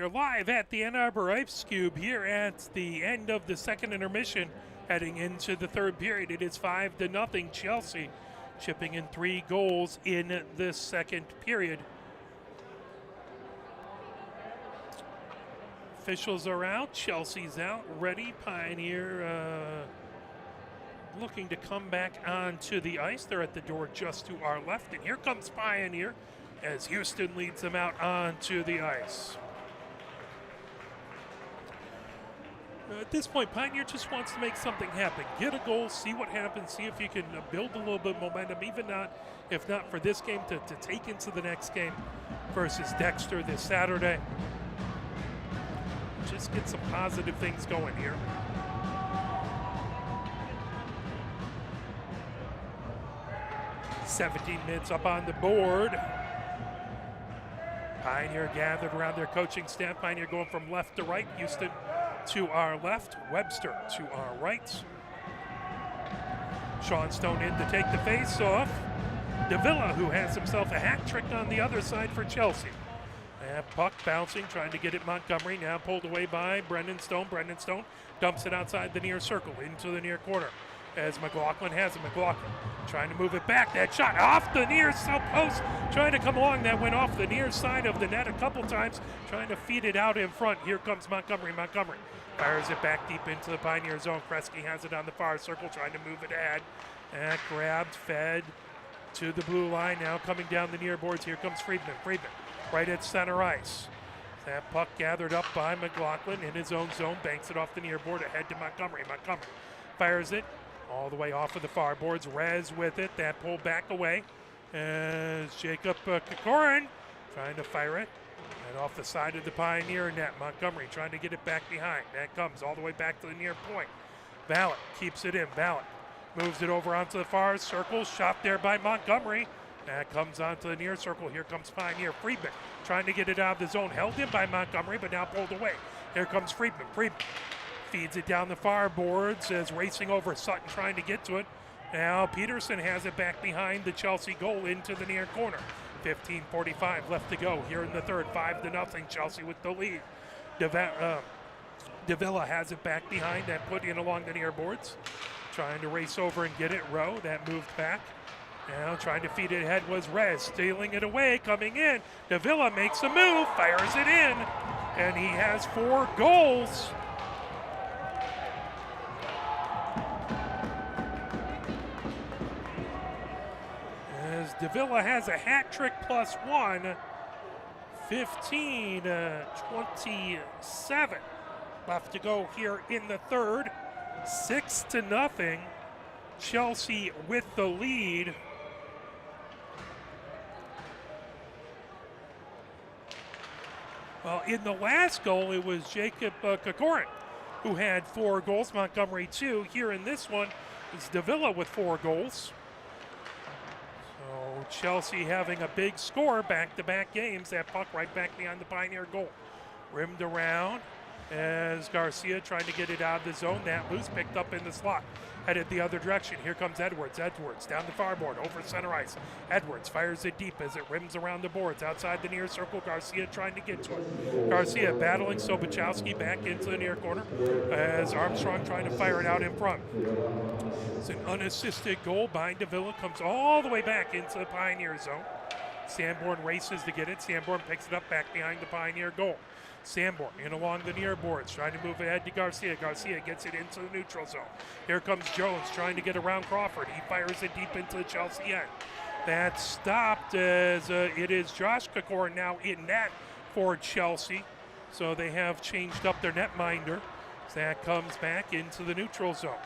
S1: are live at the Ann Arbor Ice Cube here at the end of the second intermission, heading into the third period. It is 5-0 Chelsea, chipping in 3 goals in this second period. Officials are out, Chelsea's out, ready. Pioneer looking to come back onto the ice. They're at the door just to our left, and here comes Pioneer as Houston leads them out onto the ice. At this point, Pioneer just wants to make something happen. Get a goal, see what happens, see if you can build a little bit of momentum, if not for this game, to take into the next game versus Dexter this Saturday. Just get some positive things going here. "17 minutes up on the board." Pioneer gathered around their coaching staff. Pioneer going from left to right. Houston to our left. Webster to our right. Sean Stone in to take the face-off. Davila, who has himself a hat trick on the other side for Chelsea. And puck bouncing, trying to get it Montgomery. Now pulled away by Brendan Stone. Brendan Stone dumps it outside the near circle into the near corner. As McLaughlin has it. McLaughlin trying to move it back. That shot off the near south post. Trying to come along. That went off the near side of the net a couple times. Trying to feed it out in front. Here comes Montgomery. Montgomery fires it back deep into the Pioneer zone. Kresge has it on the far circle. Trying to move it ahead. And grabbed, fed to the blue line. Now coming down the near boards. Here comes Friedman. Friedman right at center ice. That puck gathered up by McLaughlin in his own zone. Banks it off the near board. Ahead to Montgomery. Montgomery fires it all the way off of the far boards. Rez with it. That pulled back away as Jacob Kokorin trying to fire it. And off the side of the Pioneer net. Montgomery trying to get it back behind. That comes all the way back to the near point. Vallet keeps it in. Vallet moves it over onto the far circle. Shot there by Montgomery. That comes onto the near circle. Here comes Pioneer. Friedman trying to get it out of the zone. Held in by Montgomery, but now pulled away. Here comes Friedman. Friedman feeds it down the far boards as racing over Sutton trying to get to it. Now Peterson has it back behind the Chelsea goal into the near corner. 15:45 left to go here in the third. 5-0 Chelsea with the lead. Davila has it back behind and put in along the near boards. Trying to race over and get it. Rowe, that moved back. Now trying to feed it ahead was Rez. Stealing it away, coming in. Davila makes a move, fires it in, and he has 4 goals. As Davila has a hat trick plus 1. 15-27 left to go here in the third. 6-0. Chelsea with the lead. Well, in the last goal, it was Jacob Kokorin who had 4 goals. Montgomery 2. Here in this one, it's Davila with 4 goals. So Chelsea having a big score, back-to-back games. That puck right back behind the Pioneer goal. Rimmed around as Garcia trying to get it out of the zone. That loose, picked up in the slot. Headed the other direction. Here comes Edwards. Edwards down the far board, over center ice. Edwards fires it deep as it rims around the boards. Outside the near circle, Garcia trying to get to it. Garcia battling Sobachowski back into the near corner as Armstrong trying to fire it out in front. It's an unassisted goal by Davila. Comes all the way back into the Pioneer zone. Sanborn races to get it. Sanborn picks it up back behind the Pioneer goal. Sanborn in along the near boards, trying to move ahead to Garcia. Garcia gets it into the neutral zone. Here comes Jones trying to get around Crawford. He fires it deep into the Chelsea end. That's stopped as it is Josh Kokorin now in net for Chelsea. So they have changed up their netminder. So that comes back into the neutral zone.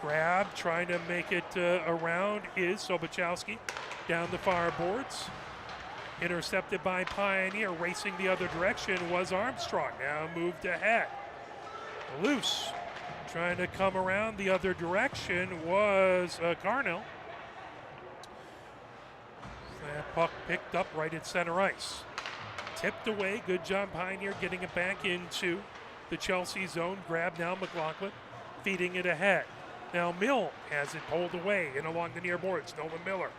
S1: Grab, trying to make it around is Sobachowski down the far boards. Intercepted by Pioneer. Racing the other direction was Armstrong. Now moved ahead. Loose. Trying to come around the other direction was Carnell. That puck picked up right at center ice. Tipped away. Good job, Pioneer, getting it back into the Chelsea zone. Grab now McLaughlin. Feeding it ahead. Now Mill has it pulled away and along the near boards. Nolan Miller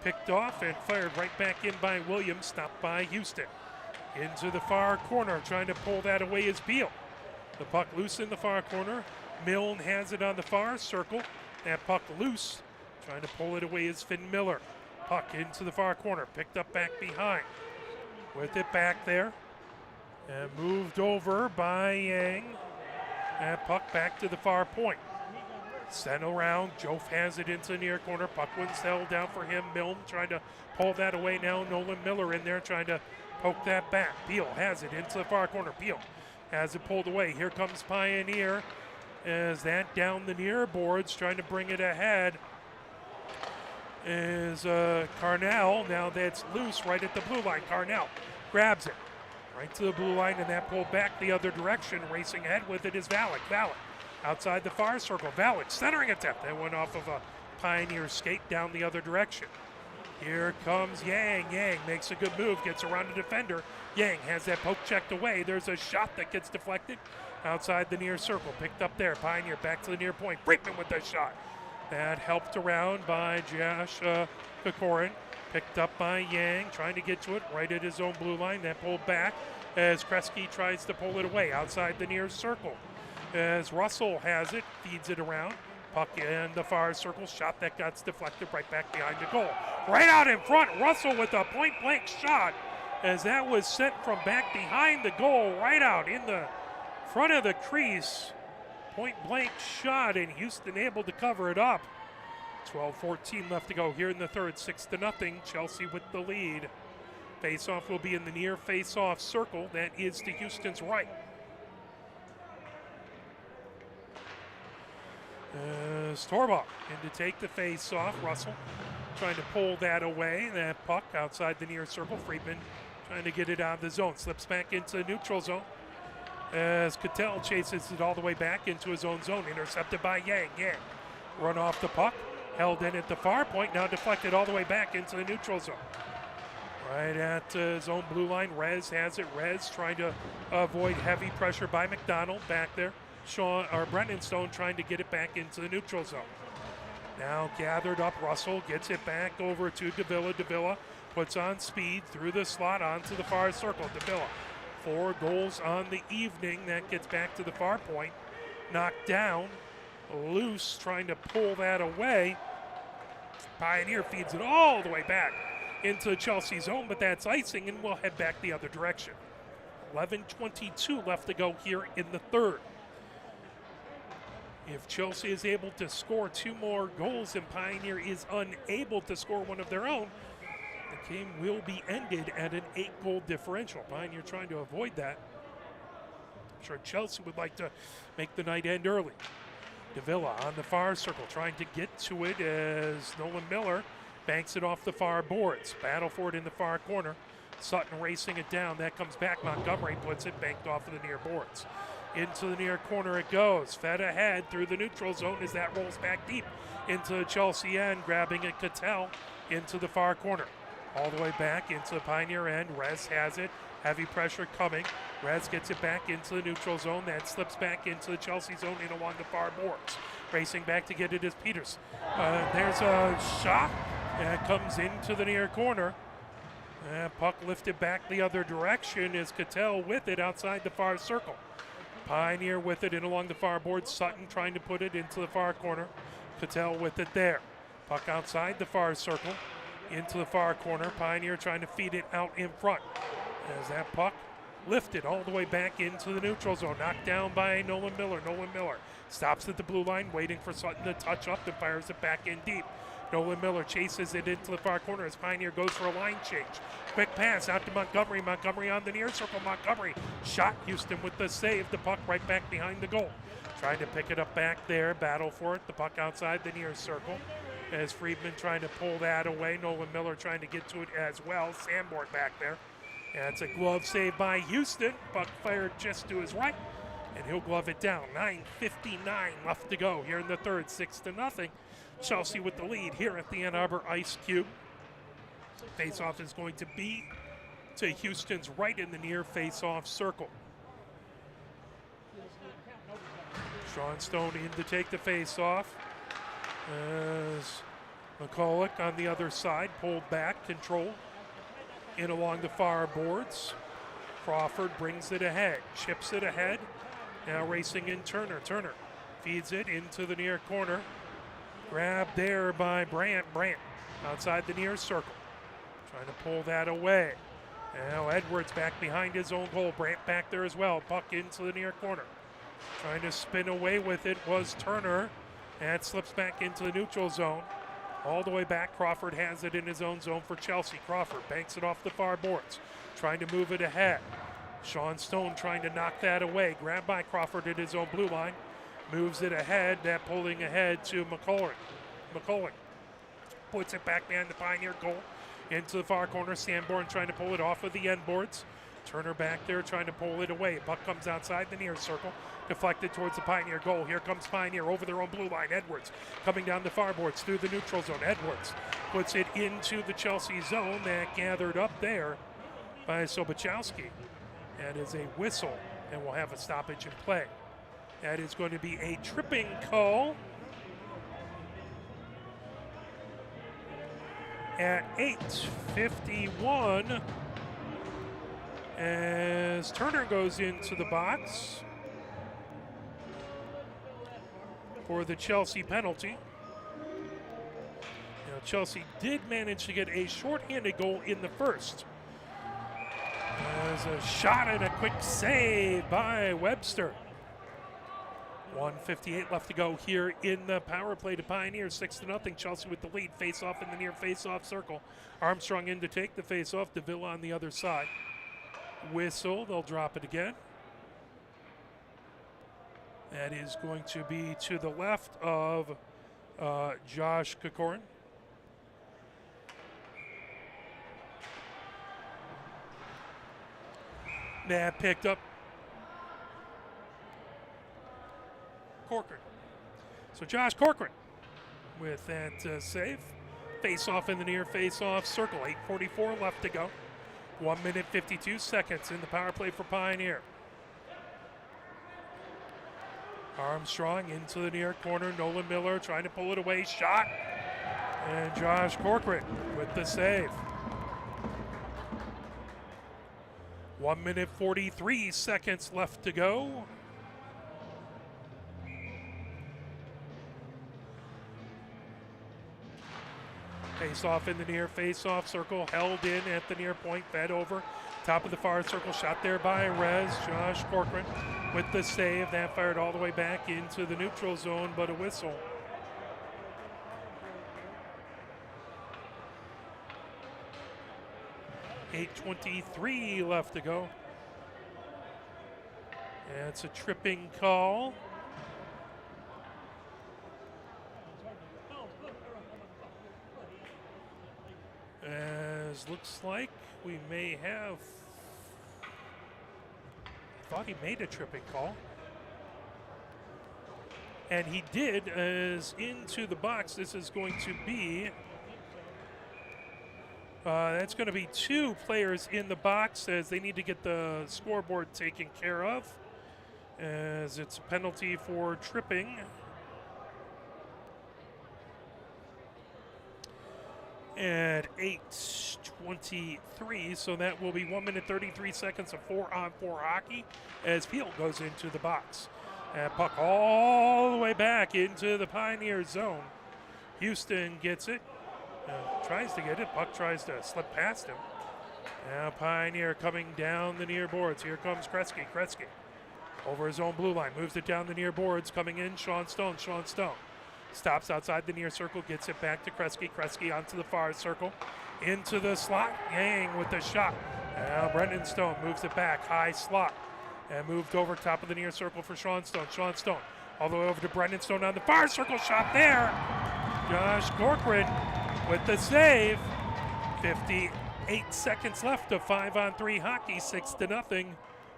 S1: picked off and fired right back in by Williams, stopped by Houston. Into the far corner, trying to pull that away is Beal. The puck loose in the far corner. Milne has it on the far circle. That puck loose. Trying to pull it away is Finn Miller. Puck into the far corner, picked up back behind. With it back there. And moved over by Yang. And puck back to the far point. Sent around. Jof has it into the near corner. Puck wins held down for him. Milne trying to pull that away now. Nolan Miller in there trying to poke that back. Beal has it into the far corner. Beal has it pulled away. Here comes Pioneer. As that down the near boards, trying to bring it ahead is Carnell. Now that's loose right at the blue line. Carnell grabs it right to the blue line, and that pulled back the other direction. Racing ahead with it is Valak. Valak outside the far circle. Valak centering attempt. That went off of a Pioneer skate down the other direction. Here comes Yang. Yang makes a good move, gets around the defender. Yang has that poke checked away. There's a shot that gets deflected outside the near circle. Picked up there. Pioneer back to the near point. Freakman with the shot. That helped around by Josh Kokorin. Picked up by Yang, trying to get to it right at his own blue line. That pulled back as Kresge tries to pull it away outside the near circle. As Russell has it, feeds it around. Puck in the far circle. Shot that got deflected right back behind the goal. Right out in front, Russell with a point-blank shot as that was sent from back behind the goal right out in the front of the crease. Point-blank shot, and Houston able to cover it up. 12-14 left to go here in the third. 6-0, Chelsea with the lead. Face-off will be in the near face-off circle. That is to Houston's right. Storbaugh in to take the face-off. Russell trying to pull that away. That puck outside the near circle. Friedman trying to get it out of the zone. Slips back into the neutral zone as Cattell chases it all the way back into his own zone. Intercepted by Yang. Yang run off the puck. Held in at the far point. Now deflected all the way back into the neutral zone. Right at his own blue line. Rez has it. Rez trying to avoid heavy pressure by McDonald back there. Brendan Stone trying to get it back into the neutral zone. Now gathered up, Russell gets it back over to Davila. Davila puts on speed through the slot onto the far circle. Davila, 4 goals on the evening. That gets back to the far point. Knocked down, loose, trying to pull that away. Pioneer feeds it all the way back into Chelsea zone, but that's icing, and we'll head back the other direction. 11:22 left to go here in the third. If Chelsea is able to score 2 more goals and Pioneer is unable to score one of their own, the game will be ended at an 8-goal differential. Pioneer trying to avoid that. I'm sure Chelsea would like to make the night end early. Davila on the far circle trying to get to it as Nolan Miller banks it off the far boards. Battle for it in the far corner. Sutton racing it down. That comes back. Montgomery puts it banked off of the near boards. Into the near corner it goes. Fed ahead through the neutral zone as that rolls back deep into the Chelsea end, grabbing it Cattell into the far corner. All the way back into the Pioneer end. Rez has it. Heavy pressure coming. Rez gets it back into the neutral zone. That slips back into the Chelsea zone in along the far boards. Racing back to get it is Peters. There's a shot that comes into the near corner. Puck lifted back the other direction is Cattell with it outside the far circle. Pioneer with it in along the far board. Sutton trying to put it into the far corner. Cattell with it there. Puck outside the far circle into the far corner. Pioneer trying to feed it out in front. As that puck lifted all the way back into the neutral zone. Knocked down by Nolan Miller. Nolan Miller stops at the blue line, waiting for Sutton to touch up and fires it back in deep. Nolan Miller chases it into the far corner as Pioneer goes for a line change. Quick pass out to Montgomery. Montgomery on the near circle. Montgomery shot. Houston with the save. The puck right back behind the goal. Trying to pick it up back there. Battle for it. The puck outside the near circle. As Friedman trying to pull that away. Nolan Miller trying to get to it as well. Sanborn back there. That's a glove save by Houston. Puck fired just to his right. And he'll glove it down. 9:59 left to go here in the third. 6-0. Chelsea with the lead here at the Ann Arbor Ice Cube. Face-off is going to be to Houston's right in the near face-off circle. Sean Stone in to take the face-off. As McCulloch on the other side, pulled back, controlled in along the far boards. Crawford brings it ahead, chips it ahead. Now racing in Turner. Turner feeds it into the near corner. Grabbed there by Brandt. Brandt outside the near circle. Trying to pull that away. Now Edwards back behind his own goal. Brandt back there as well. Puck into the near corner. Trying to spin away with it was Turner. And slips back into the neutral zone. All the way back, Crawford has it in his own zone for Chelsea. Crawford banks it off the far boards. Trying to move it ahead. Sean Stone trying to knock that away. Grabbed by Crawford at his own blue line. Moves it ahead. That pulling ahead to McCullough. McCullough puts it back behind the Pioneer goal. Into the far corner. Sanborn trying to pull it off of the end boards. Turner back there trying to pull it away. Puck comes outside the near circle. Deflected towards the Pioneer goal. Here comes Pioneer over their own blue line. Edwards coming down the far boards through the neutral zone. Edwards puts it into the Chelsea zone. That gathered up there by Sobachowski. That is a whistle, and we'll have a stoppage in play. That is going to be a tripping call at 8:51 as Turner goes into the box for the Chelsea penalty. Now, Chelsea did manage to get a shorthanded goal in the first. There's a shot and a quick save by Webster. 1:58 left to go here in the power play to Pioneers. 6-0. Chelsea with the lead. Face off in the near face off circle. Armstrong in to take the face off. Davila on the other side. Whistle. They'll drop it again. That is going to be to the left of Josh Kokorin. That picked up Corcoran. So Josh Corcoran with that save. Face off in the near face off circle. 8:44 left to go. 1 minute 52 seconds in the power play for Pioneer. Armstrong into the near corner. Nolan Miller trying to pull it away. Shot. And Josh Corcoran with the save. 1 minute 43 seconds left to go. Face off in the near face off circle. Held in at the near point. Fed over. Top of the far circle. Shot there by Rez. Josh Corcoran with the save. That fired all the way back into the neutral zone, but a whistle. .8:23 left to go. And it's a tripping call. As looks like we may have. I thought he made a tripping call. And he did, as into the box. This is going to be. That's going to be 2 players in the box as they need to get the scoreboard taken care of, as it's a penalty for tripping. At 8:23, so that will be 1 minute 33 seconds of 4-on-4 hockey as Field goes into the box. And puck all the way back into the Pioneer zone. Houston gets it. Tries to get it. Puck tries to slip past him. Now Pioneer coming down the near boards. Here comes Kresge. Kresge over his own blue line. Moves it down the near boards. Coming in, Sean Stone. Sean Stone stops outside the near circle. Gets it back to Kresge. Kresge onto the far circle. Into the slot. Yang with the shot. Now Brendan Stone moves it back. High slot. And moved over top of the near circle for Sean Stone. Sean Stone all the way over to Brendan Stone on the far circle. Shot there. Josh Corcoran with the save. 58 seconds left of 5-on-3 hockey. 6-0.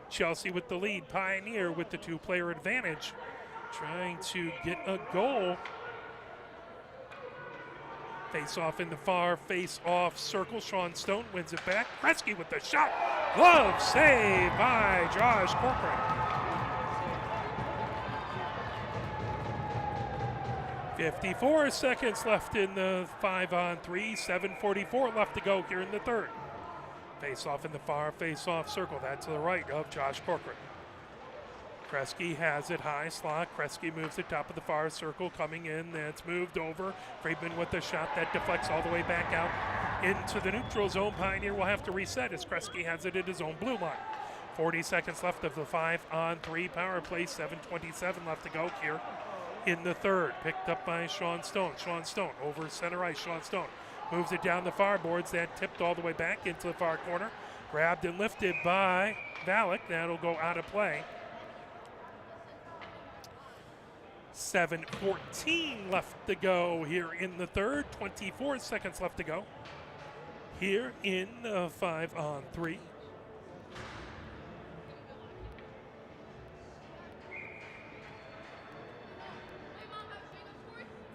S1: Chelsea with the lead. Pioneer with the 2-player advantage. Trying to get a goal. Face off in the far face off circle. Sean Stone wins it back. Kresge with the shot. Glove save by Josh Corcoran. 54 seconds left in the 5-on-3. 7:44 left to go here in the third. Face off in the far face-off circle. That's to the right of Josh Corcoran. Kresge has it high slot. Kresge moves it top of the far circle, coming in. That's moved over. Friedman with the shot that deflects all the way back out into the neutral zone. Pioneer will have to reset as Kresge has it at his own blue line. 40 seconds left of the 5-on-3 power play. 7:27 left to go here in the third. Picked up by Sean Stone. Sean Stone over center ice. Sean Stone moves it down the far boards. That tipped all the way back into the far corner. Grabbed and lifted by Valak. That'll go out of play. 7:14 left to go here in the third. 24 seconds left to go here in the 5-on-3.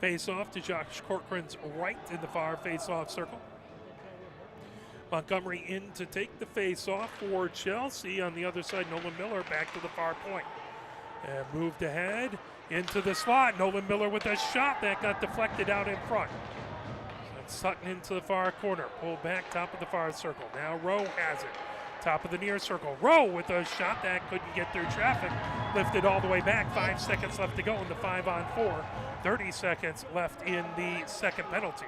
S1: Face off to Josh Corcoran's right in the far face-off circle. Montgomery in to take the face-off for Chelsea. On the other side, Nolan Miller back to the far point. And moved ahead into the slot. Nolan Miller with a shot that got deflected out in front. And Sutton into the far corner. Pulled back top of the far circle. Now Rowe has it. Top of the near circle. Rowe with a shot that couldn't get through traffic. Lifted all the way back. 5 seconds left to go in the 5-on-4. 30 seconds left in the second penalty.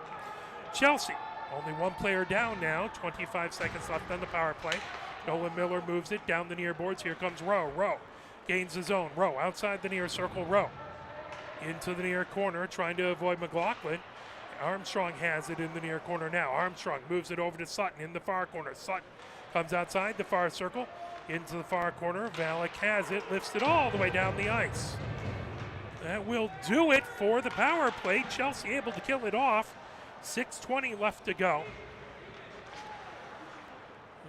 S1: Chelsea, only one player down now. 25 seconds left on the power play. Nolan Miller moves it down the near boards. Here comes Rowe. Rowe gains his own. Rowe outside the near circle. Rowe into the near corner, trying to avoid McLaughlin. Armstrong has it in the near corner now. Armstrong moves it over to Sutton in the far corner. Sutton comes outside the far circle into the far corner. Valak has it, lifts it all the way down the ice. That will do it for the power play. Chelsea able to kill it off. 6:20 left to go.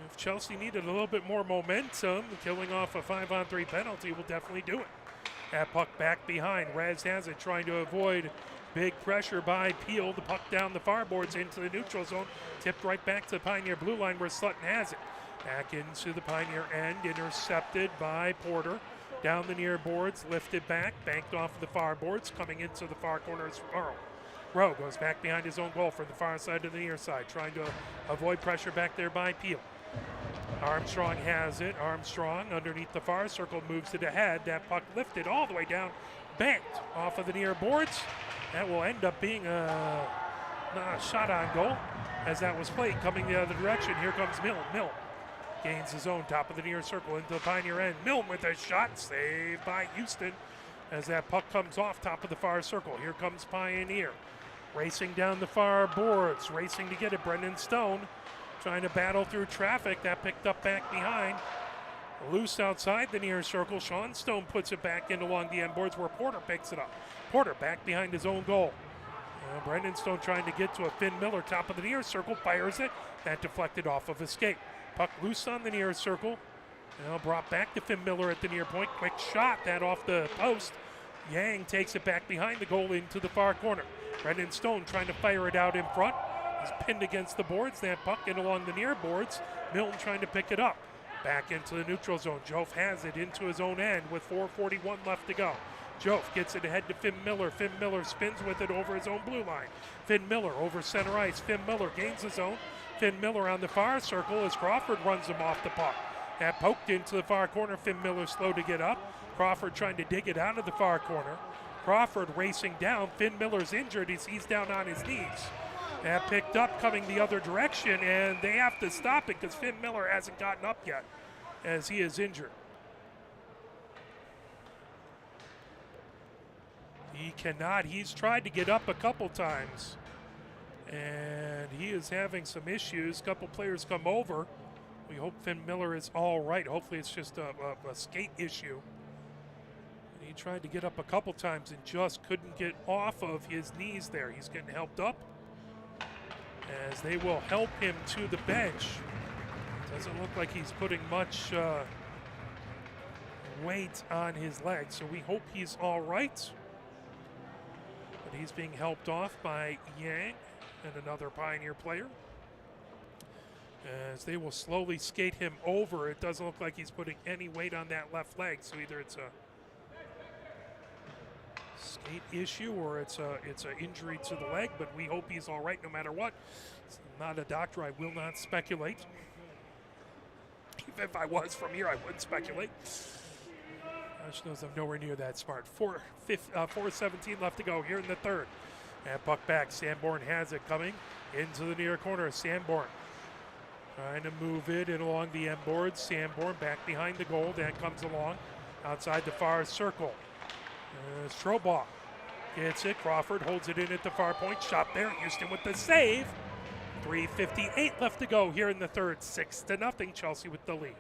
S1: If Chelsea needed a little bit more momentum, killing off a 5-on-3 penalty will definitely do it. That puck back behind. Rez has it, trying to avoid big pressure by Peel. The puck down the far boards into the neutral zone. Tipped right back to the Pioneer blue line where Sutton has it. Back into the Pioneer end. Intercepted by Porter. Down the near boards, lifted back, banked off of the far boards. Coming into the far corner is Rowe. Rowe goes back behind his own goal from the far side to the near side, trying to avoid pressure back there by Peel. Armstrong has it. Armstrong underneath the far circle moves it ahead. That puck lifted all the way down, banked off of the near boards. That will end up being a shot on goal as that was played coming the other direction. Here comes Milne. Milne gains his own top of the near circle into the Pioneer end. Milne with a shot, saved by Houston as that puck comes off top of the far circle. Here comes Pioneer. Racing down the far boards, racing to get it. Brendan Stone trying to battle through traffic. That picked up back behind. Loose outside the near circle. Sean Stone puts it back in along the end boards where Porter picks it up. Porter back behind his own goal. Brendan Stone trying to get to a Finn Miller, top of the near circle, fires it. That deflected off of escape. Puck loose on the near circle. Now brought back to Finn Miller at the near point. Quick shot, that off the post. Yang takes it back behind the goal into the far corner. Brendan Stone trying to fire it out in front. He's pinned against the boards. That puck in along the near boards. Milton trying to pick it up. Back into the neutral zone. Joff has it into his own end with 4:41 left to go. Joff gets it ahead to Finn Miller. Finn Miller spins with it over his own blue line. Finn Miller over center ice. Finn Miller gains his own. Finn Miller on the far circle as Crawford runs him off the puck. That poked into the far corner. Finn Miller slow to get up. Crawford trying to dig it out of the far corner. Crawford racing down. Finn Miller's injured. He's down on his knees. That picked up coming the other direction, and they have to stop it because Finn Miller hasn't gotten up yet as he is injured. He cannot. He's tried to get up a couple times, and he is having some issues. A couple players come over. We hope Finn Miller is all right. Hopefully it's just a skate issue. He tried to get up a couple times and just couldn't get off of his knees there. He's getting helped up as they will help him to the bench. Doesn't look like he's putting much weight on his legs, so we hope he's all right. But he's being helped off by Yang and another Pioneer player as they will slowly skate him over. It doesn't look like he's putting any weight on that left leg, so either it's a skate issue or it's a injury to the leg, but we hope he's all right no matter what. It's not a doctor. I will not speculate. If I was from here, I wouldn't speculate. Gosh knows I'm nowhere near that smart. 4:17 left to go here in the third. And puck back. Sanborn has it coming into the near corner. Sanborn trying to move it in along the end boards. Sanborn back behind the goal. Dan comes along outside the far circle. Strobaugh gets it. Crawford holds it in at the far point. Shot there. Houston with the save. 3:58 left to go here in the third. 6-0. Chelsea with the lead.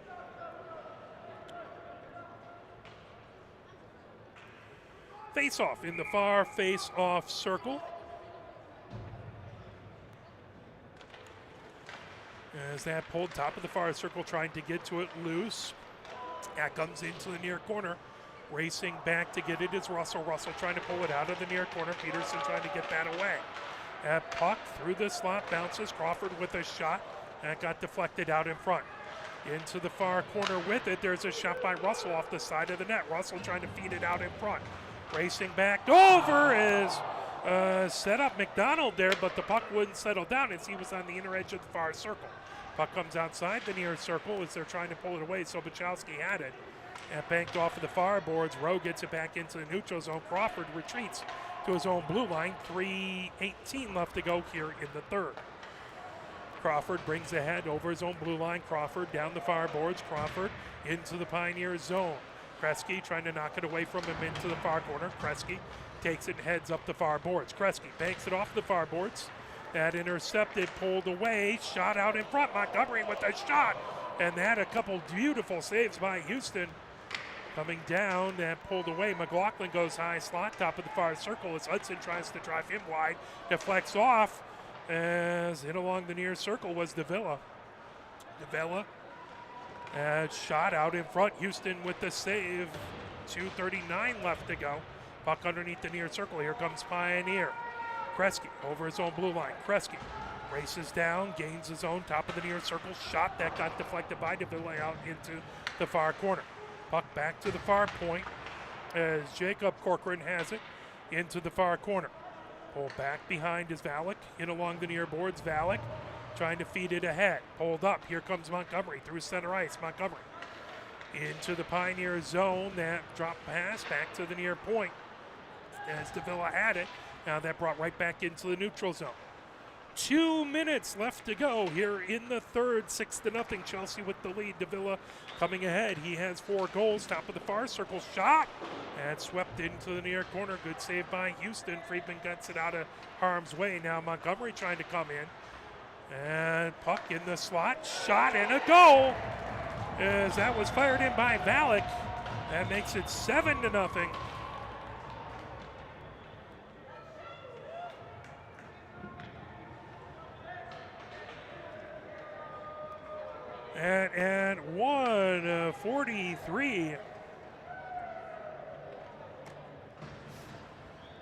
S1: Face-off in the far face-off circle. As that pulled top of the far circle, trying to get to it loose. That comes into the near corner. Racing back to get it is Russell. Russell trying to pull it out of the near corner. Peterson trying to get that away. That puck through the slot bounces. Crawford with a shot. That got deflected out in front. Into the far corner with it. There's a shot by Russell off the side of the net. Russell trying to feed it out in front. Racing back over is set up McDonald there, but the puck wouldn't settle down as he was on the inner edge of the far circle. Puck comes outside the near circle as they're trying to pull it away. So Bachowski had it and banked off of the far boards. Rowe gets it back into the neutral zone. Crawford retreats to his own blue line. 3:18 left to go here in the third. Crawford brings ahead over his own blue line. Crawford down the far boards. Crawford into the Pioneer zone. Kresge trying to knock it away from him into the far corner. Kresge takes it and heads up the far boards. Kresge banks it off the far boards. That intercepted, pulled away, shot out in front. Montgomery with a shot. And that a couple beautiful saves by Houston. Coming down, that pulled away. McLaughlin goes high slot, top of the far circle as Hudson tries to drive him wide. Deflects off as in along the near circle was Davila. Davila shot out in front. Houston with the save. 2:39 left to go. Puck underneath the near circle. Here comes Pioneer. Kresge over his own blue line. Kresge races down, gains his own top of the near circle. Shot that got deflected by Davila out into the far corner. Puck back to the far point as Jacob Corcoran has it into the far corner. Pulled back behind is Valek. In along the near boards, Valek trying to feed it ahead. Pulled up. Here comes Montgomery through center ice. Montgomery into the Pioneer zone. That drop pass back to the near point as Davila had it. Now that brought right back into the neutral zone. 2 minutes left to go here in the third. 6-0. Chelsea with the lead. Davila coming ahead. He has 4 goals. Top of the far circle shot. And swept into the near corner. Good save by Houston. Friedman gets it out of harm's way. Now Montgomery trying to come in. And puck in the slot. Shot and a goal. As that was fired in by Valek. That makes it 7-0. And 1:43,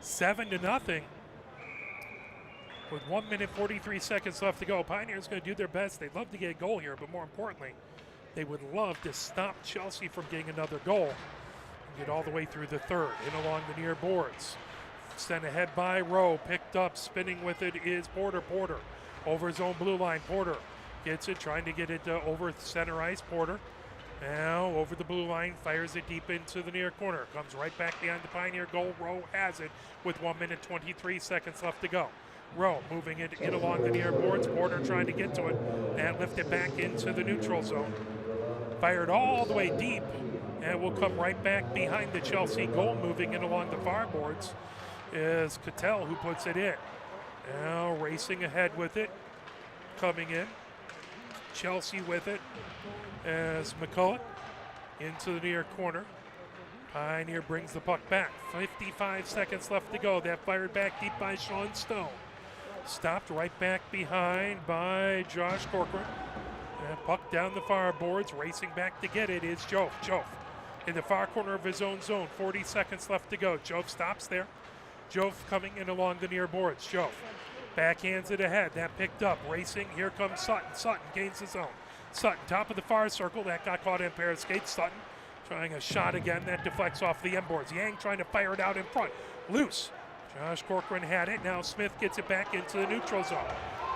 S1: 7-0. With 1 minute 43 seconds left to go, Pioneers going to do their best. They'd love to get a goal here, but more importantly, they would love to stop Chelsea from getting another goal and get all the way through the third. In along the near boards, sent ahead by Rowe, picked up, spinning with it is Porter. Porter over his own blue line. Porter gets it, trying to get it over center ice. Porter now over the blue line, fires it deep into the near corner. Comes right back behind the Pioneer goal. Rowe has it with 1 minute 23 seconds left to go. Rowe moving it in along the near boards. Porter trying to get to it and lift it back into the neutral zone. Fired all the way deep and will come right back behind the Chelsea goal. Moving in along the far boards is Cattell who puts it in. Now racing ahead with it, coming in. Chelsea with it as McCulloch into the near corner. Pioneer brings the puck back. 55 seconds left to go. That fired back deep by Sean Stone. Stopped right back behind by Josh Corcoran. And puck down the far boards. Racing back to get it is Jove. Jove in the far corner of his own zone. 40 seconds left to go. Jove stops there. Jove coming in along the near boards. Jove backhands it ahead. That picked up. Racing. Here comes Sutton. Sutton gains his own. Sutton top of the far circle. That got caught in pair of skates. Sutton trying a shot again. That deflects off the end boards. Yang trying to fire it out in front. Loose. Josh Corcoran had it. Now Smith gets it back into the neutral zone.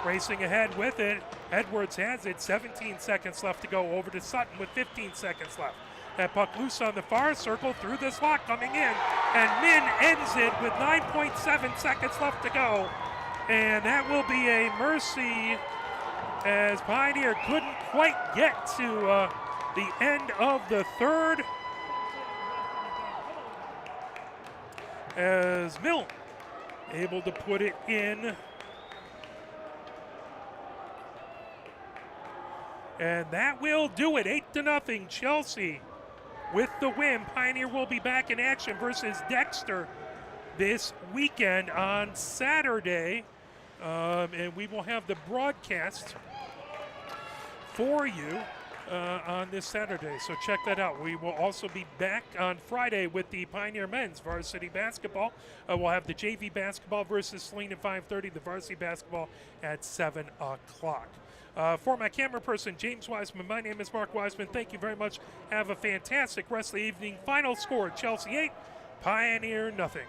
S1: Racing ahead with it Edwards has it, 17 seconds left to go, over to Sutton with 15 seconds left. That puck loose on the far circle, through the slot, coming in, and Min ends it with 9.7 seconds left to go. And that will be a mercy, as Pioneer couldn't quite get to the end of the third. As Mill able to put it in. And that will do it, 8-0, Chelsea with the win. Pioneer will be back in action versus Dexter this weekend on Saturday. And we will have the broadcast for you on this Saturday, so check that out. We will also be back on Friday with the Pioneer men's varsity basketball. We'll have the JV basketball versus Saline at 5:30, the varsity basketball at 7 o'clock. For my camera person, James Wiseman, my name is Mark Wiseman. Thank you very much. Have a fantastic rest of the evening. Final score, Chelsea 8, Pioneer nothing.